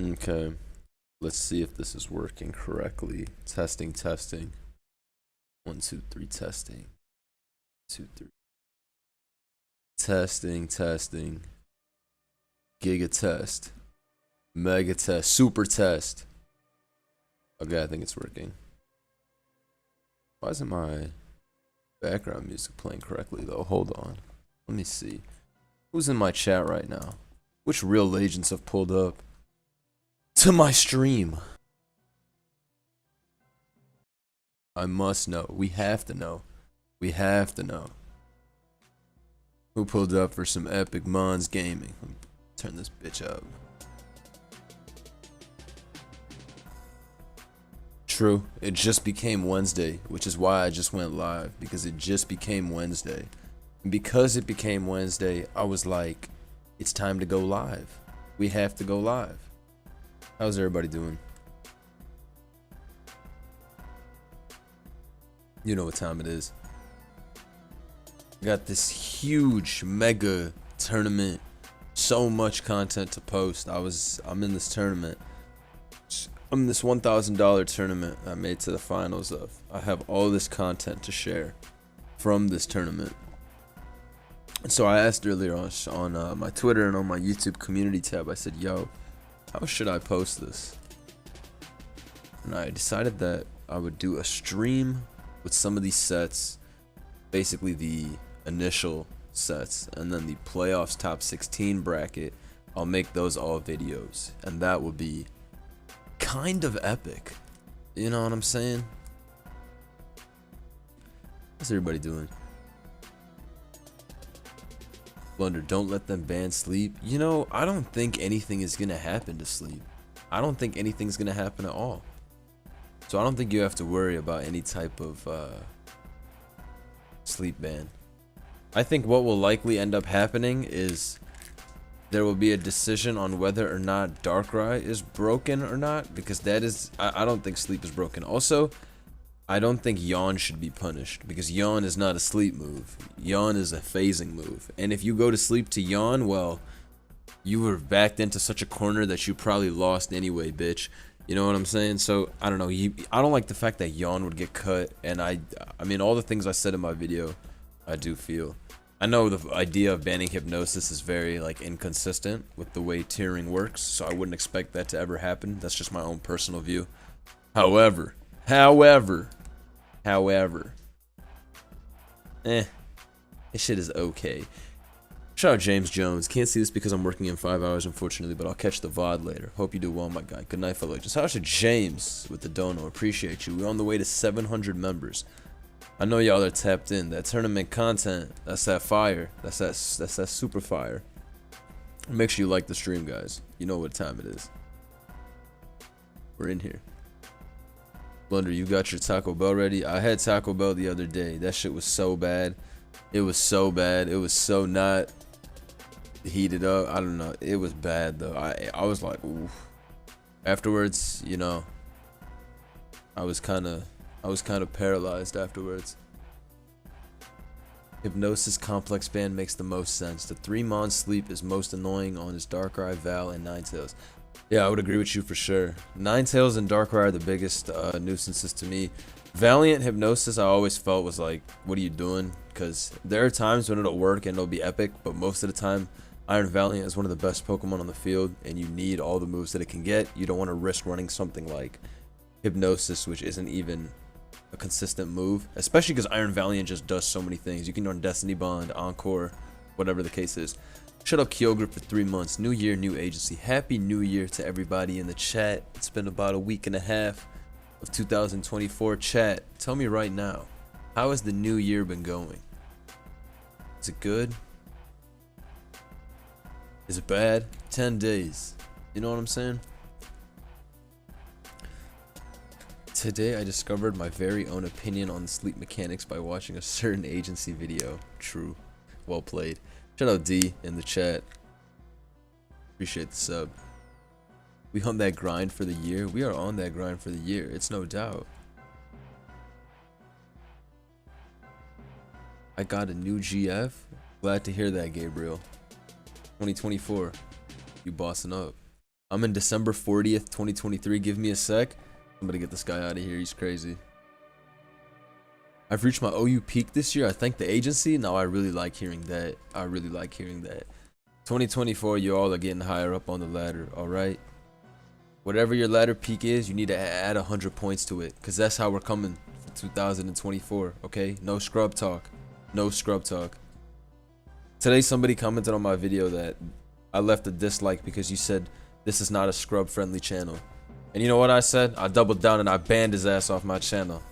Okay, let's see if this is working correctly. Testing, testing. 1, 2, 3, testing. 2, 3. Testing, testing. Giga test. Mega test. Super test. Okay, I think it's working. Why isn't my background music playing correctly though? Hold on. Let me see. Who's in my chat right now? Which real agents have pulled up to my stream? I must know. We have to know. We have to know. Who pulled up for some epic Mons gaming? Let me turn this bitch up. True. It just became Wednesday, which is why I just went live, because it just became Wednesday. And because it became Wednesday, I was like, it's time to go live. We have to go live. How's everybody doing? You know what time it is. Got this huge mega tournament. So much content to post. I'm in this tournament. I'm in this $1,000 tournament I made to the finals of. I have all this content to share from this tournament. And so I asked earlier on my Twitter and on my YouTube community tab, I said, yo, how should I post this? And I decided that I would do a stream with some of these sets, basically the initial sets, and then the playoffs top 16 bracket. I'll make those all videos, and that would be kind of epic. You know what I'm saying? How's everybody doing? Blunder, don't let them ban sleep. You know, I don't think anything is gonna happen to sleep. I don't think anything's gonna happen at all. So I don't think you have to worry about any type of sleep ban. I think what will likely end up happening is there will be a decision on whether or not Darkrai is broken or not, because that is, I don't think sleep is broken. Also, I don't think yawn should be punished, because yawn is not a sleep move. Yawn is a phasing move. And if you go to sleep to yawn, well, you were backed into such a corner that you probably lost anyway, bitch. You know what I'm saying? So, I don't know. I don't like the fact that yawn would get cut. And I mean, all the things I said in my video, I do feel. I know the idea of banning hypnosis is very, like, inconsistent with the way tiering works. So I wouldn't expect that to ever happen. That's just my own personal view. However, this shit is okay. Shout out James Jones. Can't see this because I'm working in 5 hours, unfortunately, but I'll catch the VOD later. Hope you do well, my guy. Good night, fellow legends. Shout out to James with the dono. Appreciate you. We're on the way to 700 members. I know y'all are tapped in. That tournament content, that's that fire. That's that super fire. Make sure you like the stream, guys. You know what time it is. We're in here. Blunder, you got your Taco Bell ready? I had Taco Bell the other day. That shit was so bad. It was so bad. It was so not heated up. I don't know. It was bad though. I was like, oof. Afterwards, you know, I was kind of paralyzed afterwards. Hypnosis complex ban makes the most sense. The 3-mon sleep is most annoying on his Darkrai, Val, and Ninetales. Yeah, I would agree with you for sure. Ninetales and Darkrai are the biggest nuisances to me. Valiant Hypnosis I always felt was like, what are you doing? Because there are times when it'll work and it'll be epic, but most of the time, Iron Valiant is one of the best Pokemon on the field, and you need all the moves that it can get. You don't want to risk running something like Hypnosis, which isn't even a consistent move, especially because Iron Valiant just does so many things. You can run Destiny Bond, Encore, whatever the case is. Shut up, Kyogre, for 3 months. New year, new agency. Happy New Year to everybody in the chat. It's been about a week and a half of 2024. Chat, tell me right now, how has the new year been going? Is it good? Is it bad? 10 days. You know what I'm saying? Today I discovered my very own opinion on sleep mechanics by watching a certain agency video. True. Well played. Shout out D in the chat. Appreciate the sub. We on that grind for the year? We are on that grind for the year. It's no doubt. I got a new GF. Glad to hear that, Gabriel. 2024. You bossing up. I'm in December 40th, 2023. Give me a sec. I'm gonna get this guy out of here. He's crazy. I've reached my OU peak this year. I thank the agency. Now I really like hearing that. I really like hearing that. 2024, you all are getting higher up on the ladder, all right? Whatever your ladder peak is, you need to add 100 points to it, because that's how we're coming for 2024, okay? No scrub talk. No scrub talk. Today, somebody commented on my video that I left a dislike because you said this is not a scrub-friendly channel. And you know what I said? I doubled down and I banned his ass off my channel.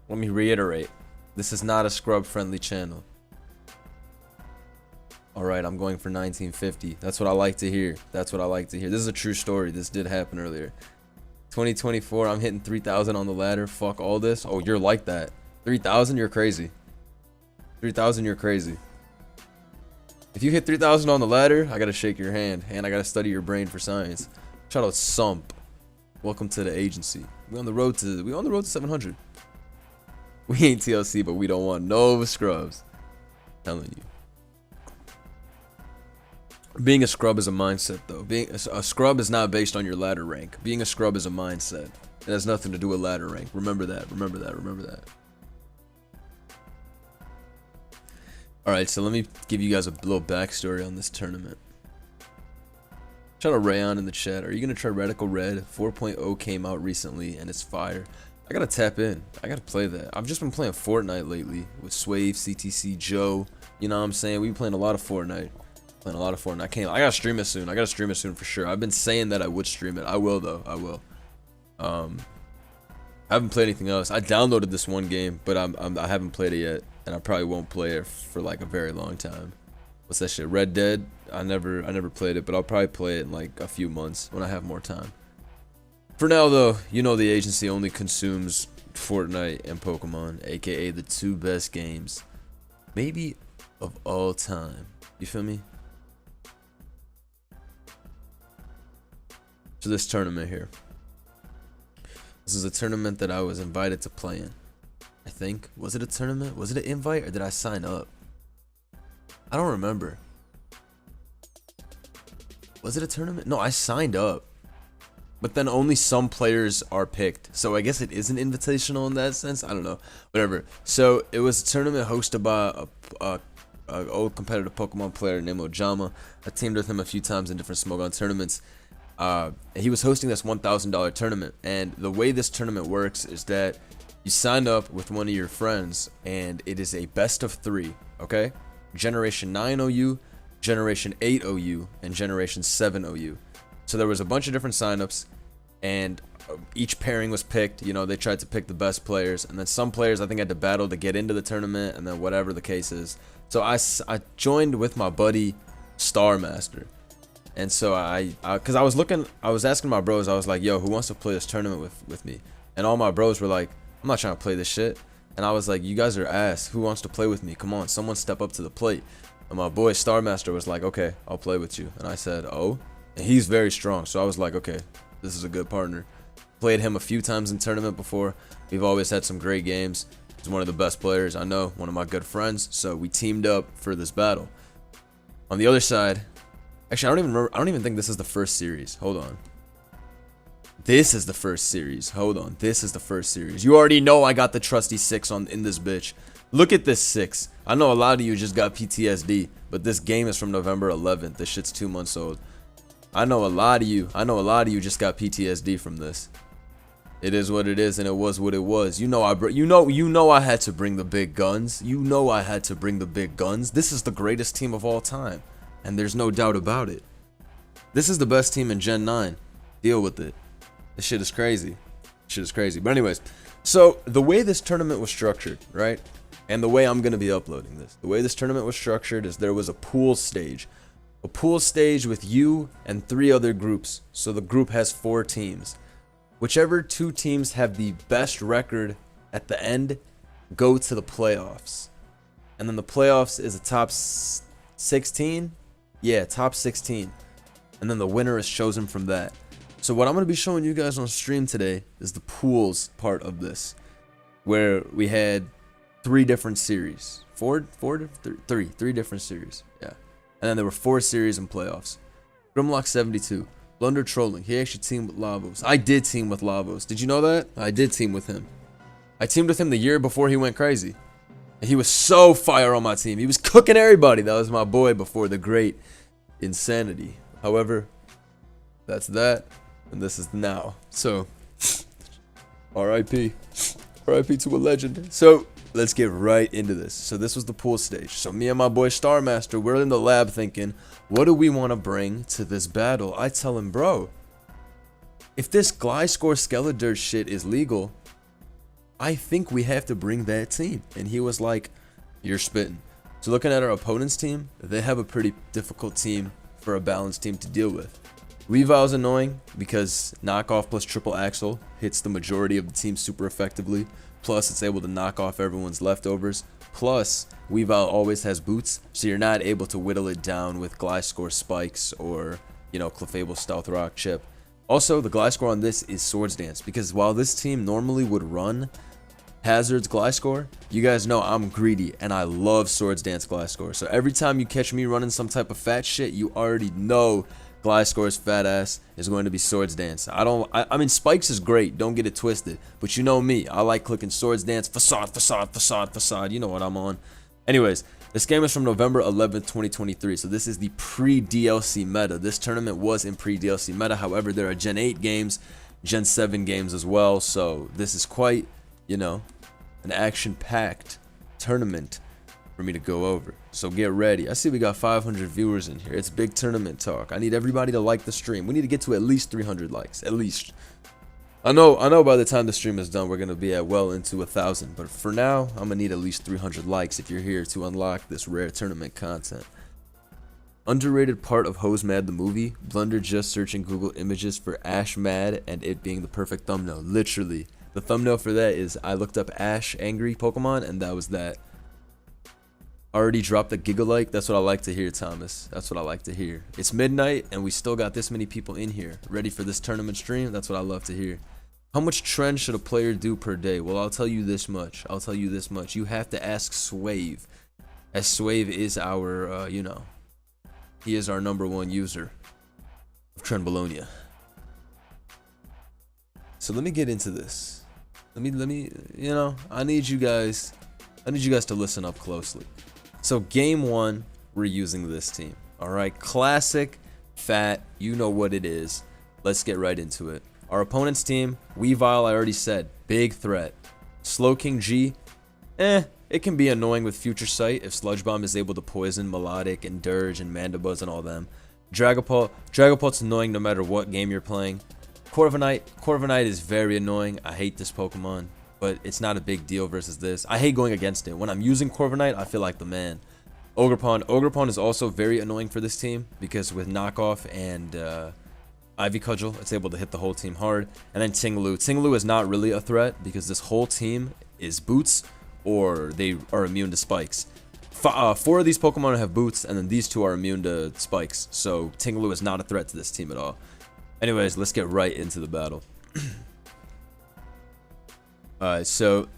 Let me reiterate. This is not a scrub-friendly channel. Alright, I'm going for 1950. That's what I like to hear. That's what I like to hear. This is a true story. This did happen earlier. 2024, I'm hitting 3,000 on the ladder. Fuck all this. Oh, you're like that. 3,000? You're crazy. 3,000? You're crazy. If you hit 3,000 on the ladder, I gotta shake your hand. And I gotta study your brain for science. Shout out Sump. Welcome to the agency. We on the road to 700. We ain't TLC, but we don't want no scrubs. I'm telling you. Being a scrub is a mindset, though. Being a scrub is not based on your ladder rank. Being a scrub is a mindset. It has nothing to do with ladder rank. Remember that. Remember that. Remember that. Alright, so let me give you guys a little backstory on this tournament. Shout out Rayon in the chat. Are you going to try Radical Red? 4.0 came out recently, and it's fire. I gotta tap in. I gotta play that. I've just been playing Fortnite lately with Swave, CTC, Joe. You know what I'm saying? We've been playing a lot of Fortnite. Playing a lot of Fortnite. I gotta stream it soon. I gotta stream it soon for sure. I've been saying that I would stream it. I will though. I will. I haven't played anything else. I downloaded this one game, but I haven't played it yet, and I probably won't play it for like a very long time. What's that shit? Red Dead? I never played it, but I'll probably play it in like a few months when I have more time. For now, though, you know the agency only consumes Fortnite and Pokemon, aka the two best games, maybe of all time. You feel me? So this tournament here. This is a tournament that I was invited to play in. I think. Was it a tournament? Was it an invite or did I sign up? I don't remember. Was it a tournament? No, I signed up. But then only some players are picked. So I guess it is an invitational in that sense. I don't know. Whatever. So it was a tournament hosted by a old competitive Pokemon player named Ojama. I teamed with him a few times in different Smogon tournaments. He was hosting this $1,000 tournament. And the way this tournament works is that you sign up with one of your friends. And it is a best of 3. Okay? Generation 9 OU, Generation 8 OU, and Generation 7 OU. So there was a bunch of different signups, and each pairing was picked. You know, they tried to pick the best players, and then some players I think had to battle to get into the tournament, and then whatever the case is. So I joined with my buddy Star Master, and so cause I was asking my bros, I was like, yo, who wants to play this tournament with me? And all my bros were like, I'm not trying to play this shit. And I was like, you guys are ass. Who wants to play with me? Come on, someone step up to the plate. And my boy Star Master was like, okay, I'll play with you. And I said, oh. And he's very strong, so I was like, okay, this is a good partner. Played him a few times in tournament before. We've always had some great games. He's one of the best players I know, one of my good friends. So we teamed up for this battle. On the other side, actually, I don't even think this is the first series. Hold on. This is the first series. Hold on. This is the first series. You already know I got the trusty 6 in this bitch. Look at this 6. I know a lot of you just got PTSD, but this game is from November 11th. This shit's 2 months old. I know a lot of you just got PTSD from this. It is what it is, and it was what it was. You know I had to bring the big guns. You know I had to bring the big guns. This is the greatest team of all time, and there's no doubt about it. This is the best team in Gen 9. Deal with it. This shit is crazy. Shit is crazy. But anyways, so the way this tournament was structured, right? And the way I'm going to be uploading this. The way this tournament was structured is there was a pool stage. A pool stage with you and 3 other groups. So the group has 4 teams. Whichever 2 teams have the best record at the end go to the playoffs. And then the playoffs is a top 16? Yeah, top 16. And then the winner is chosen from that. So what I'm going to be showing you guys on stream today is the pools part of this. Where we had 3 different series. 3 different series. Yeah. And then there were 4 series and playoffs. Grimlock 72. Blunder trolling. He actually teamed with Lavos. I did team with Lavos. Did you know that? I did team with him. I teamed with him the year before he went crazy. And he was so fire on my team. He was cooking everybody. That was my boy before the great insanity. However, that's that. And this is now. So, RIP. RIP to a legend. So, let's get right into this. So, this was the pool stage. So, me and my boy Star Master, we're in the lab thinking, what do we want to bring to this battle? I tell him, bro, if this Gliscor Skeletor shit is legal, I think we have to bring that team. And he was like, you're spitting. So looking at our opponent's team, they have a pretty difficult team for a balanced team to deal with. Weavile's annoying because knockoff plus triple axle hits the majority of the team super effectively. Plus it's able to knock off everyone's leftovers. Plus Weavile always has boots, so you're not able to whittle it down with Gliscor spikes or, you know, Clefable Stealth Rock chip. Also, the Gliscor on this is Swords Dance, because while this team normally would run Hazard's Gliscor, you guys know I'm greedy and I love Swords Dance Gliscor. So every time you catch me running some type of fat shit, you already know Gliscor's fat ass is going to be Swords Dance. I mean, Spikes is great, don't get it twisted, but you know me, I like clicking Swords Dance, Facade, Facade, Facade, Facade, you know what I'm on. Anyways, this game is from November 11th, 2023, so this is the pre-DLC meta. This tournament was in pre-DLC meta, however, there are Gen 8 games, Gen 7 games as well, so this is quite, you know, an action-packed tournament for me to go over. So get ready. I see we got 500 viewers in here. It's big tournament talk. I need everybody to like the stream. We need to get to at least 300 likes, at least. I know by the time the stream is done, we're going to be at well into 1,000. But for now, I'm going to need at least 300 likes if you're here to unlock this rare tournament content. Underrated part of Hose Mad the movie, Blunder just searching Google images for Ash Mad and it being the perfect thumbnail. Literally. The thumbnail for that is I looked up Ash Angry Pokemon and that was that. Already dropped a gigalike. That's what I like to hear, Thomas. That's what I like to hear. It's midnight and we still got this many people in here ready for this tournament stream. That's what I love to hear. How much trend should a player do per day? Well, I'll tell you this much. You have to ask Swave, as Swave is our, you know, he is our #1 user of Trend Bologna. So let me get into this. Let me, you know, I need you guys to listen up closely. So game 1, we're using this team. All right, classic, fat, you know what it is. Let's get right into it. Our opponent's team, Weavile, I already said, big threat. Slowking G, it can be annoying with Future Sight if Sludge Bomb is able to poison Melodic and Dirge and Mandibuzz and all them. Dragapult's annoying no matter what game you're playing. Corviknight is very annoying. I hate this Pokemon, but it's not a big deal versus this. I hate going against it. When I'm using Corviknight, I feel like the man. Ogerpon is also very annoying for this team because with Knockoff and Ivy Cudgel, it's able to hit the whole team hard. And then Tinglu is not really a threat because this whole team is boots or they are immune to spikes. 4 of these Pokemon have boots and then these 2 are immune to spikes. So Tinglu is not a threat to this team at all. Anyways, let's get right into the battle. Alright, so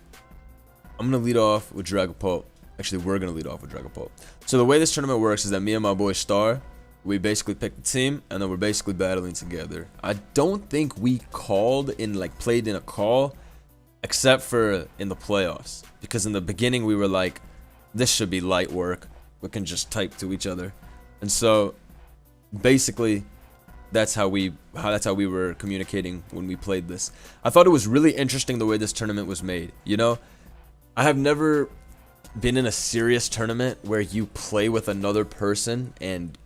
I'm going to lead off with Dragapult. Actually, we're going to lead off with Dragapult. So the way this tournament works is that me and my boy Star, we basically pick the team, and then we're basically battling together. I don't think we played in a call, except for in the playoffs. Because in the beginning, we were like, this should be light work. We can just type to each other. And so, basically, that's how we were communicating when we played this. I thought it was really interesting the way this tournament was made. You know, I have never been in a serious tournament where you play with another person and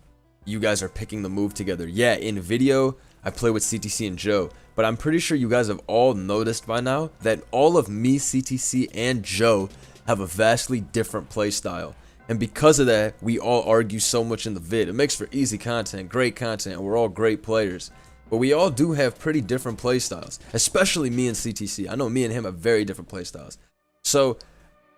you guys are picking the move together. Yeah, in video, I play with CTC and Joe, but I'm pretty sure you guys have all noticed by now that all of me, CTC, and Joe have a vastly different play style. And because of that, we all argue so much in the vid. It makes for easy content, great content, and we're all great players. But we all do have pretty different play styles, especially me and CTC. I know me and him have very different play styles. So,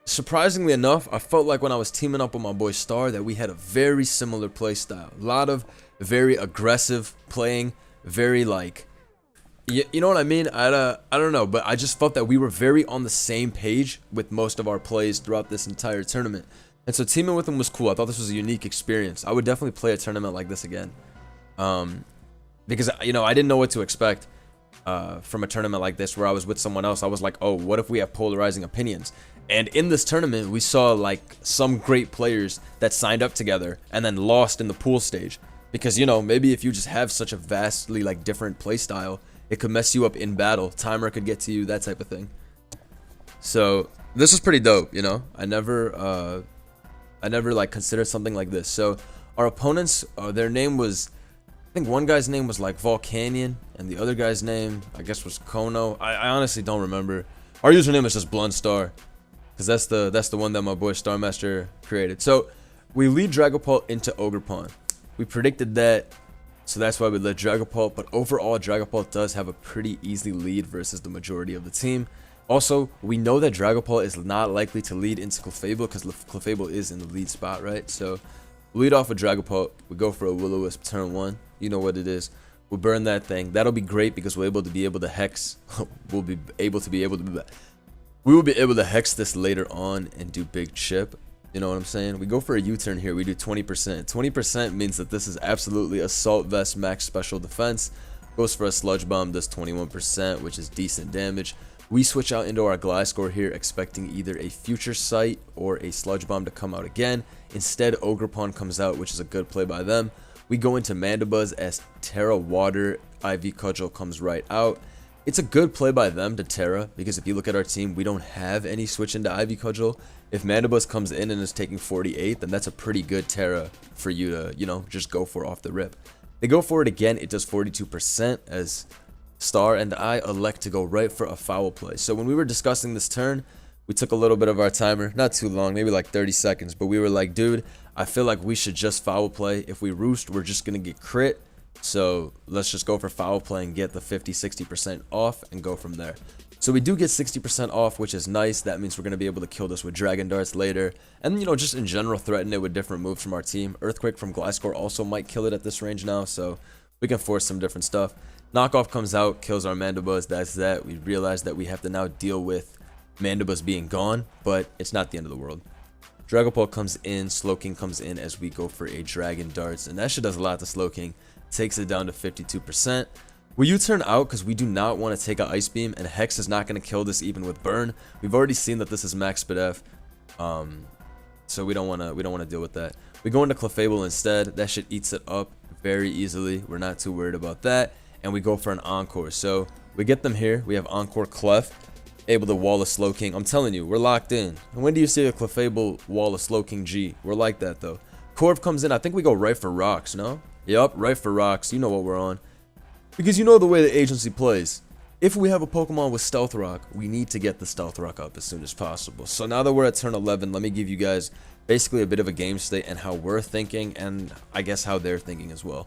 surprisingly enough, I felt like when I was teaming up with my boy Star that we had a very similar play style. A lot of very aggressive playing, very like, you know what I mean? I don't know, but I just felt that we were very on the same page with most of our plays throughout this entire tournament. And so teaming with him was cool. I thought this was a unique experience. I would definitely play a tournament like this again. because you know I didn't know what to expect from a tournament like this where I was with someone else. I was like, oh, what if we have polarizing opinions? And in this tournament, we saw like some great players that signed up together and then lost in the pool stage. Because, you know, maybe if you just have such a vastly like different play style, it could mess you up in battle. Timer could get to you, that type of thing. So this was pretty dope, you know. I never like considered something like this. So our opponents, their name was, I think one guy's name was like Volcanion, and the other guy's name, I guess, was Kono. I honestly don't remember. Our username is just Blunt Star, because that's the one that my boy Starmaster created. So we lead Dragapult into Ogre Pawn. We predicted that, so that's why we led Dragapult. But overall, Dragapult does have a pretty easy lead versus the majority of the team. Also, we know that Dragapult is not likely to lead into Clefable because Clefable is in the lead spot, right? So we lead off with Dragapult. We go for a Will-O-Wisp turn 1. You know what it is. We'll burn that thing. That'll be great because we're able to hex. We will be able to hex this later on and do big chip. You know what I'm saying? We go for a U-turn here. We do 20%. 20% means that this is absolutely Assault Vest max special defense. Goes for a Sludge Bomb, does 21%, which is decent damage. We switch out into our Gliscor here, expecting either a Future Sight or a Sludge Bomb to come out again. Instead, Ogre Pawn comes out, which is a good play by them. We go into Mandibuzz as Terra Water IV Cudgel comes right out. It's a good play by them to Terra, because if you look at our team, we don't have any switch into Ivy Cudgel. If Mandibuzz comes in and is taking 48, then that's a pretty good Terra for you to, you know, just go for off the rip. They go for it again, it does 42% as Star and I elect to go right for a foul play. So when we were discussing this turn, we took a little bit of our timer, not too long, maybe like 30 seconds, but we were like, dude, I feel like we should just foul play. If we roost, we're just going to get crit. So let's just go for foul play and get the 50-60% off and go from there. So we do get 60% off, which is nice. That means we're going to be able to kill this with Dragon Darts later. And, you know, just in general, threaten it with different moves from our team. Earthquake from Gliscor also might kill it at this range now, so we can force some different stuff. Knockoff comes out, kills our Mandibuzz. That's that. We realize that we have to now deal with Mandibuzz being gone, but it's not the end of the world. Dragapult comes in, Slowking comes in as we go for a Dragon Darts, and that shit does a lot to Slowking. Takes it down to 52%. We U-turn out because we do not want to take an Ice Beam, and Hex is not going to kill this even with Burn. We've already seen that this is max Speed F, so we don't want to deal with that. We go into Clefable instead. That shit eats it up very easily. We're not too worried about that, and we go for an Encore. So we get them here. We have Encore Clef, able to wall a Slowking. I'm telling you, we're locked in. And when do you see a Clefable wall a Slowking G? We're like that though. Corv comes in. I think we go right for Rocks, no? Yup, right for Rocks. You know what we're on. Because you know the way the agency plays. If we have a Pokemon with Stealth Rock, we need to get the Stealth Rock up as soon as possible. So now that we're at turn 11, let me give you guys basically a bit of a game state and how we're thinking, and I guess how they're thinking as well.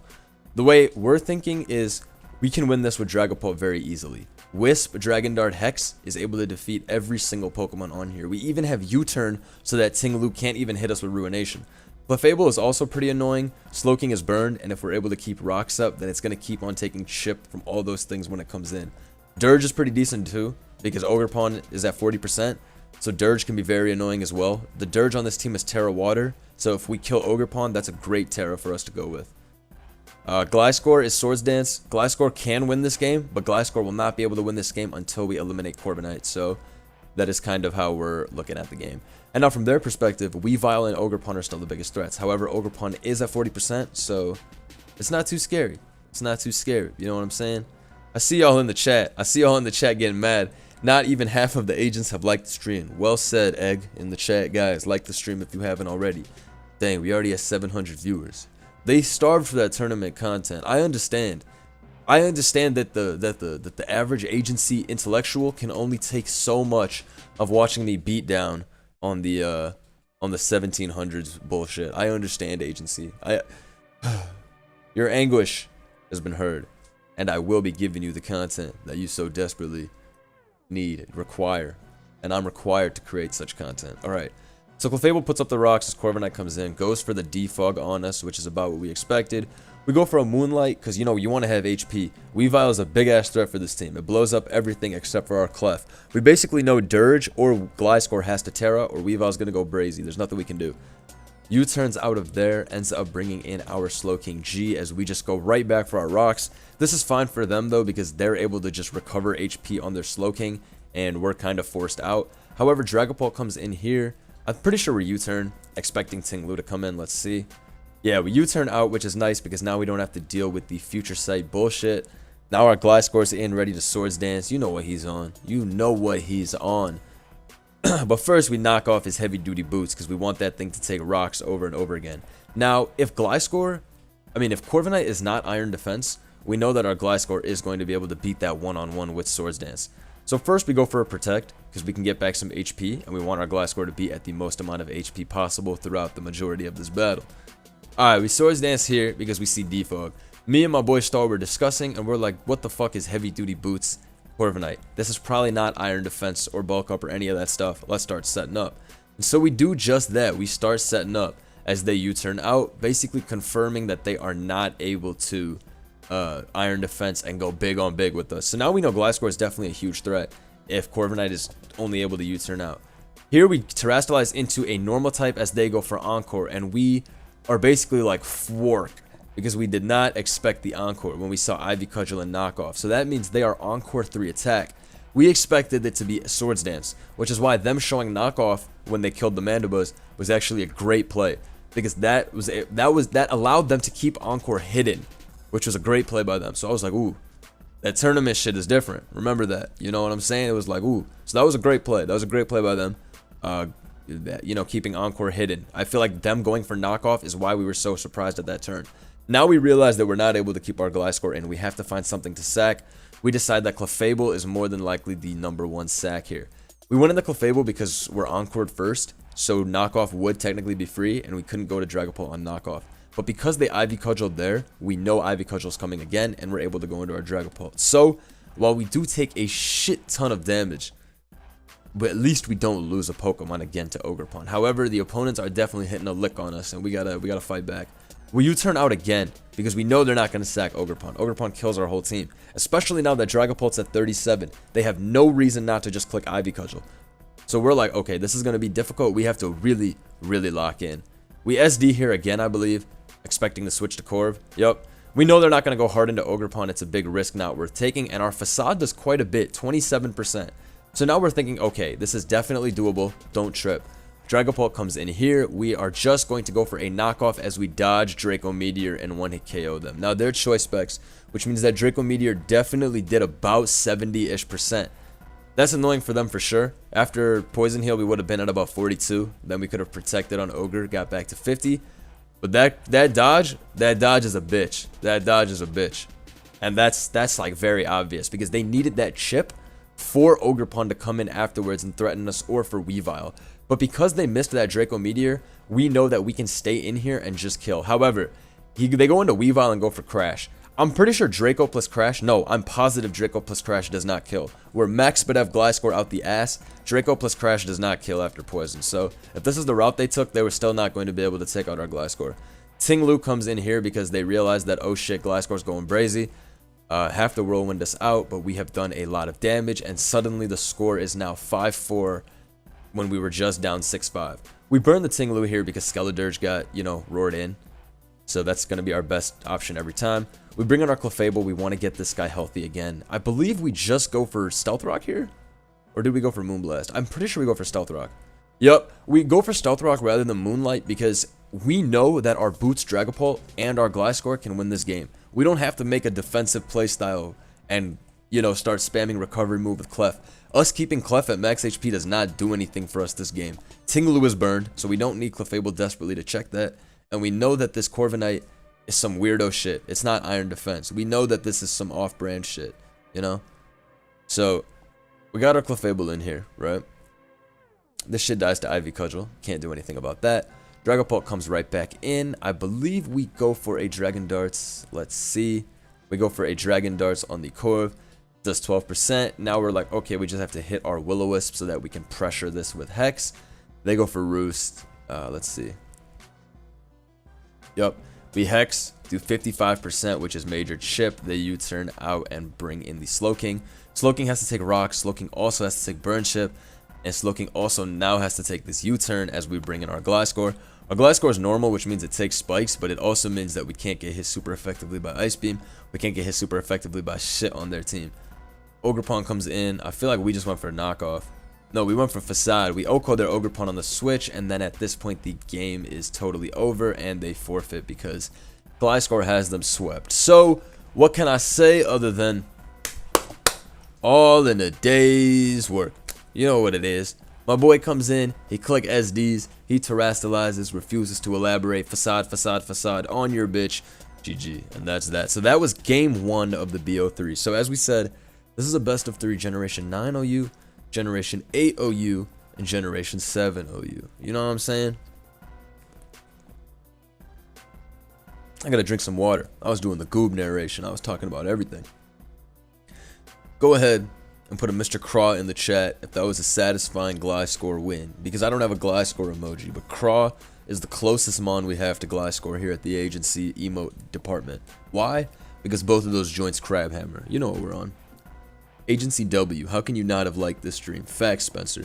The way we're thinking is we can win this with Dragapult very easily. Wisp, Dragon Dart, Hex is able to defeat every single Pokemon on here. We even have U-turn so that Tinglu can't even hit us with Ruination. Clefable is also pretty annoying. Slowking is burned, and if we're able to keep Rocks up, then it's going to keep on taking chip from all those things when it comes in. Dirge is pretty decent too, because Ogre Pawn is at 40%, so Dirge can be very annoying as well. The Dirge on this team is Terra Water, so if we kill Ogre Pawn, that's a great Terra for us to go with. Gliscor is Swords Dance. Gliscor can win this game, but Gliscor will not be able to win this game until we eliminate Corviknight, so that is kind of how we're looking at the game. And now from their perspective, Weavile and Ogre Pawn are still the biggest threats. However, Ogre Pawn is at 40%, so it's not too scary. It's not too scary. You know what I'm saying? I see y'all in the chat. I see y'all in the chat getting mad. Not even half of the agents have liked the stream. Well said, Egg, in the chat. Guys, like the stream if you haven't already. Dang, we already have 700 viewers. They starved for that tournament content. I understand. I understand that the average agency intellectual can only take so much of watching me beat down on the 1700s bullshit. I understand, agency. Your anguish has been heard, and I will be giving you the content that you so desperately need, require, and I'm required to create such content. All right. So Clefable puts up the Rocks as Corviknight comes in, goes for the defog on us, which is about what we expected. We go for a Moonlight because, you know, you want to have HP. Weavile is a big-ass threat for this team. It blows up everything except for our Clef. We basically know Dirge or Gliscor has to Terra, or Weavile's going to go Brazy. There's nothing we can do. U-turns out of there, ends up bringing in our Slowking G as we just go right back for our rocks. This is fine for them though because they're able to just recover HP on their Slowking and we're kind of forced out. However, Dragapult comes in here. I'm pretty sure we're U-turn, expecting Ting Lu to come in. Let's see. Yeah, we U-turn out, which is nice because now we don't have to deal with the future sight bullshit. Now our Gliscor's in, ready to Swords Dance. You know what he's on. You know what he's on. But first, we knock off his heavy duty boots because we want that thing to take rocks over and over again. Now, if Corviknight is not Iron Defense, we know that our Gliscor is going to be able to beat that one-on-one with Swords Dance. So first we go for a Protect because we can get back some HP and we want our Gliscor to be at the most amount of HP possible throughout the majority of this battle. Alright, we Swords Dance here because we see Defog. Me and my boy Star were discussing and we're like, what the fuck is heavy duty boots Corviknight? This is probably not Iron Defense or Bulk Up or any of that stuff. Let's start setting up. And so we do just that. We start setting up as they U-turn out, basically confirming that they are not able to Iron Defense and go big on big with us. So now we know Gliscor is definitely a huge threat if Corviknight is only able to U-turn out. Here we Terrastallize into a normal type as they go for Encore, and we are basically like fork because we did not expect the Encore when we saw Ivy Cudgel and Knockoff. So that means they are Encore 3 attack. We expected it to be a Swords Dance, which is why them showing Knockoff when they killed the Mandibuzz was actually a great play because that allowed them to keep Encore hidden, which was a great play by them. So I was like, ooh, that tournament shit is different. Remember that. You know what I'm saying? It was like, ooh. So that was a great play. That was a great play by them. You know, keeping Encore hidden. I feel like them going for Knockoff is why we were so surprised at that turn. Now we realize that we're not able to keep our Gliscor in. We have to find something to sack. We decide that Clefable is more than likely the #1 sack here. We went into Clefable because we're Encored first, so Knockoff would technically be free, and we couldn't go to Dragapult on Knockoff. But because they Ivy Cudgeled there, we know Ivy Cudgel's coming again, and we're able to go into our Dragapult. So, while we do take a shit ton of damage, but at least we don't lose a Pokemon again to Ogerpon. However, the opponents are definitely hitting a lick on us, and we gotta fight back. We U-turn out again because we know they're not gonna sack Ogerpon. Ogerpon kills our whole team, especially now that Dragapult's at 37. They have no reason not to just click Ivy Cudgel. So we're like, okay, this is gonna be difficult. We have to really lock in. We SD here again, I believe, expecting to switch to Corv. Yup. We know they're not gonna go hard into Ogerpon. It's a big risk not worth taking, and our Facade does quite a bit, 27%. So now we're thinking, okay, this is definitely doable. Don't trip. Dragapult comes in here. We are just going to go for a knockoff as we dodge Draco Meteor and one-hit KO them. Now, they're choice specs, which means that Draco Meteor definitely did about 70-ish%. That's annoying for them for sure. After Poison Heal, we would have been at about 42. Then we could have protected on Ogre, got back to 50. But that dodge is a bitch. That dodge is a bitch. And that's like very obvious because they needed that chip for Ogerpon to come in afterwards and threaten us, or for Weavile. But because they missed that Draco Meteor, we know that we can stay in here and just kill. However, they go into Weavile and go for Crash. I'm pretty sure Draco plus Crash, no, I'm positive Draco plus Crash does not kill. We're max Spadev Gliscor out the ass. Draco plus Crash does not kill after Poison. So if this is the route they took, they were still not going to be able to take out our Gliscor. Ting Lu comes in here because they realized that, oh shit, Gliscor's going brazy. Have to Whirlwind us out, but we have done a lot of damage, and suddenly the score is now 5-4 when we were just down 6-5. We burned the Ting Lu here because Skeledirge got, you know, roared in. So that's going to be our best option every time. We bring in our Clefable. We want to get this guy healthy again. I believe we just go for Stealth Rock here? Or did we go for Moonblast? I'm pretty sure we go for Stealth Rock. Yup, we go for Stealth Rock rather than Moonlight because we know that our Boots Dragapult and our Gliscor can win this game. We don't have to make a defensive playstyle and, you know, start spamming recovery move with Clef. Us keeping Clef at max HP does not do anything for us this game. Ting Lu is burned, so we don't need Clefable desperately to check that. And we know that this Corviknight is some weirdo shit. It's not Iron Defense. We know that this is some off-brand shit, you know? So, we got our Clefable in here, right? This shit dies to Ivy Cudgel. Can't do anything about that. Dragapult comes right back in. I believe we go for a Dragon Darts. Let's see. We go for a Dragon Darts on the Corv. Does 12%. Now we're like, okay, we just have to hit our Will-O-Wisp so that we can pressure this with Hex. They go for Roost. Let's see. Yup. We Hex, do 55%, which is major chip. They U-turn out and bring in the Slowking. Slowking has to take Rock. Slowking also has to take Burn Chip. And Slowking also now has to take this U-turn as we bring in our Gliscor. Our Gliscor is normal, which means it takes spikes, but it also means that we can't get hit super effectively by Ice Beam. We can't get hit super effectively by shit on their team. Ogerpon comes in. I feel like we just went for a knockoff. No, we went for Facade. We OHKO'd their Ogerpon on the switch, and then at this point the game is totally over, and they forfeit because Gliscor has them swept. So, what can I say other than all in a day's work? You know what it is. My boy comes in, he click SDs, he terastalizes, refuses to elaborate, facade, facade, facade on your bitch, GG, and that's that. So that was game 1 of the BO3. So as we said, this is a best of 3 Generation 9 OU, Generation 8 OU, and Generation 7 OU. You know what I'm saying? I gotta drink some water. I was doing the goob narration, I was talking about everything. Go ahead and put a Mr. Craw in the chat if that was a satisfying Gliscor win. Because I don't have a Gliscor emoji, but Craw is the closest mon we have to Gliscor here at the agency emote department. Why? Because both of those joints crab hammer. You know what we're on. Agency W, how can you not have liked this stream? Facts, Spencer.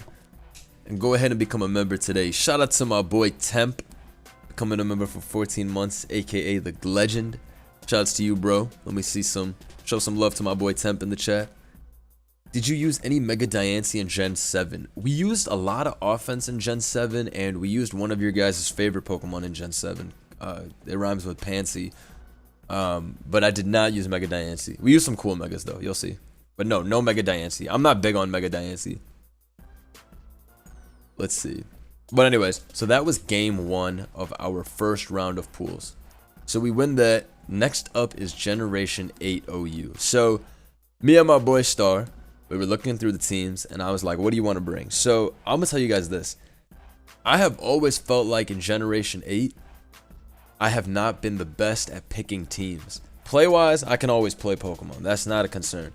And go ahead and become a member today. Shout out to my boy Temp, becoming a member for 14 months, aka the legend. Shouts to you, bro. Let me see show some love to my boy Temp in the chat. Did you use any Mega Diancie in Gen 7? We used a lot of offense in Gen 7, and we used one of your guys' favorite Pokemon in Gen 7. It rhymes with Pansy. But I did not use Mega Diancie. We used some cool Megas, though. You'll see. But no Mega Diancie. I'm not big on Mega Diancie. Let's see. But anyways, so that was game 1 of our first round of pools. So we win that. Next up is Generation 8 OU. So me and my boy Star, we were looking through the teams, and I was like, what do you want to bring? So I'm going to tell you guys this. I have always felt like in Generation 8, I have not been the best at picking teams. Play-wise, I can always play Pokemon. That's not a concern.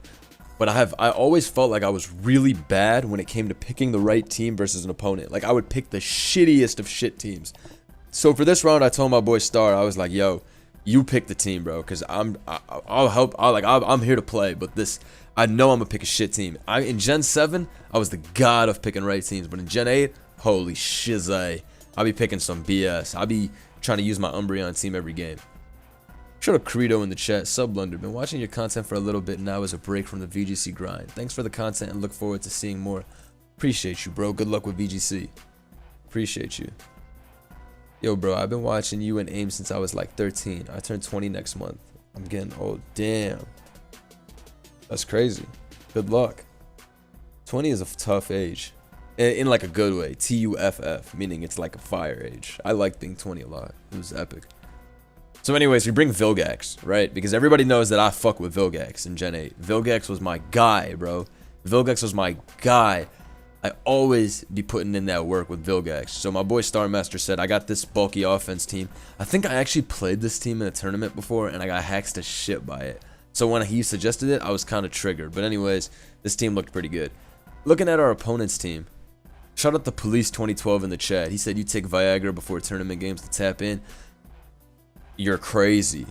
But I always felt like I was really bad when it came to picking the right team versus an opponent. Like, I would pick the shittiest of shit teams. So for this round, I told my boy Star, I was like, yo, you pick the team, bro, because I'll help. I'm here to play, but I know I'm gonna pick a shit team. In Gen 7, I was the god of picking right teams, but in Gen 8, holy shizay, I'll be picking some BS. I'll be trying to use my Umbreon team every game. Shout out Credo in the chat. Subblunder, been watching your content for a little bit now as a break from the VGC grind. Thanks for the content and look forward to seeing more. Appreciate you, bro. Good luck with VGC. Appreciate you. Yo, bro, I've been watching you and AIM since I was like 13. I turn 20 next month. I'm getting old. Damn. That's crazy. Good luck. 20 is a tough age. In like a good way. TUFF, meaning it's like a fire age. I like being 20 a lot. It was epic. So anyways, we bring Vilgax, right? Because everybody knows that I fuck with Vilgax in Gen 8. Vilgax was my guy, bro. Vilgax was my guy. I always be putting in that work with Vilgax. So my boy Starmaster said, I got this bulky offense team. I think I actually played this team in a tournament before, and I got hacked to shit by it. So when he suggested it, I was kind of triggered. But anyways, this team looked pretty good. Looking at our opponent's team, shout out to Police 2012 in the chat. He said, you take Viagra before tournament games to tap in. You're crazy.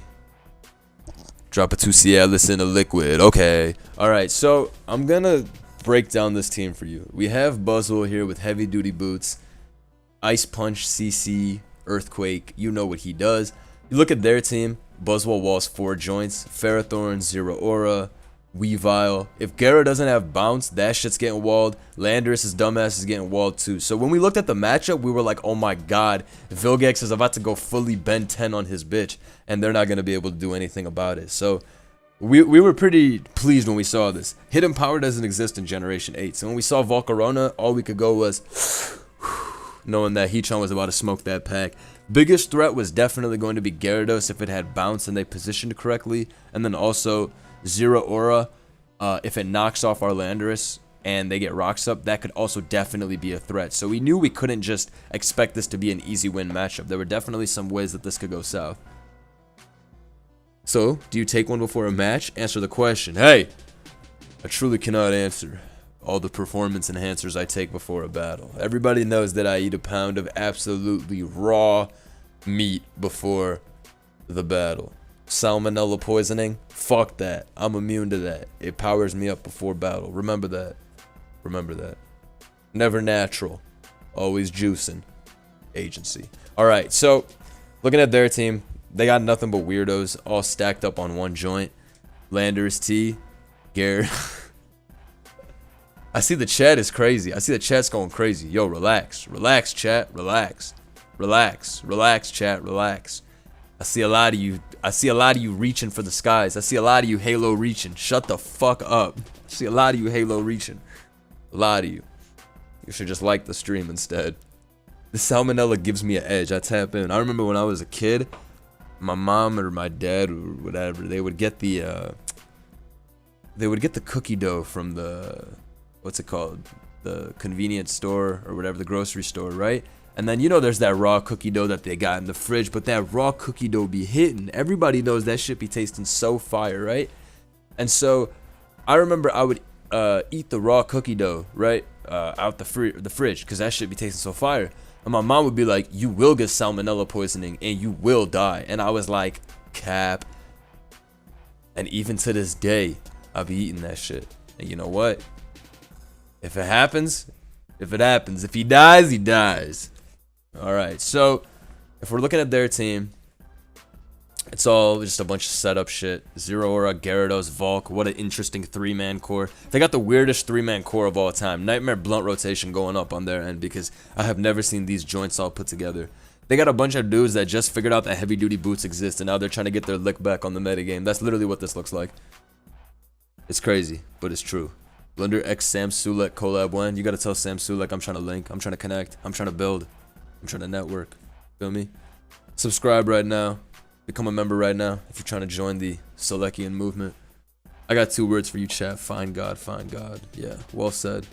Drop a 2 Cialis in a liquid. Okay. Alright, so I'm gonna break down this team for you. We have Buzzwole here with heavy duty boots, Ice Punch, CC, Earthquake. You know what he does. You look at their team. Buzzwole walls 4 joints, Ferrothorn, Zero Aura, Weavile. If Gara doesn't have bounce, that shit's getting walled. Landorus' dumbass is getting walled too. So when we looked at the matchup, we were like, oh my god, Vilgax is about to go fully Ben 10 on his bitch, and they're not going to be able to do anything about it. So we were pretty pleased when we saw this. Hidden power doesn't exist in Generation 8. So when we saw Volcarona, all we could go was knowing that Heatran was about to smoke that pack. Biggest threat was definitely going to be Gyarados if it had bounce and they positioned correctly. And then also Zero Aura, if it knocks off our Landorus and they get rocks up, that could also definitely be a threat. So we knew we couldn't just expect this to be an easy win matchup. There were definitely some ways that this could go south. So, do you take one before a match? Answer the question. Hey, I truly cannot answer all the performance enhancers I take before a battle. Everybody knows that I eat a pound of absolutely raw meat before the battle. Salmonella poisoning? Fuck that. I'm immune to that. It powers me up before battle. Remember that. Remember that. Never natural. Always juicing. agency. All right, so looking at their team, they got nothing but weirdos all stacked up on one joint. Landers, T, Garrett. I see the chat is crazy. I see the chat's going crazy. Yo, relax. Relax, chat. Relax. Relax. Relax, chat. Relax. I see a lot of you. I see a lot of you reaching for the skies. I see a lot of you Halo reaching. Shut the fuck up. I see a lot of you Halo reaching. A lot of you. You should just like the stream instead. The salmonella gives me an edge. I tap in. I remember when I was a kid, my mom or my dad or whatever, they would get the cookie dough from the, what's it called? The convenience store or whatever, the grocery store, right? And then, you know, there's that raw cookie dough that they got in the fridge, but that raw cookie dough be hitting. Everybody knows that shit be tasting so fire, right? And so I remember I would eat the raw cookie dough, right, out the fridge, because that shit be tasting so fire. And my mom would be like, you will get salmonella poisoning and you will die. And I was like, cap. And even to this day, I'll be eating that shit. And you know what? If it happens, if it happens. If he dies, he dies. Alright, so if we're looking at their team, it's all just a bunch of setup shit. Zero Aura, Gyarados, Volk. What an interesting three-man core. They got the weirdest three-man core of all time. Nightmare blunt rotation going up on their end because I have never seen these joints all put together. They got a bunch of dudes that just figured out that heavy-duty boots exist and now they're trying to get their lick back on the metagame. That's literally what this looks like. It's crazy, but it's true. Blender X Sam Sulek collab when? You gotta tell Sam Sulek I'm trying to link. I'm trying to connect. I'm trying to build. I'm trying to network. Feel me? Subscribe right now. Become a member right now if you're trying to join the Solekian movement. I got 2 words for you, chat. Find God, find God. Yeah, well said.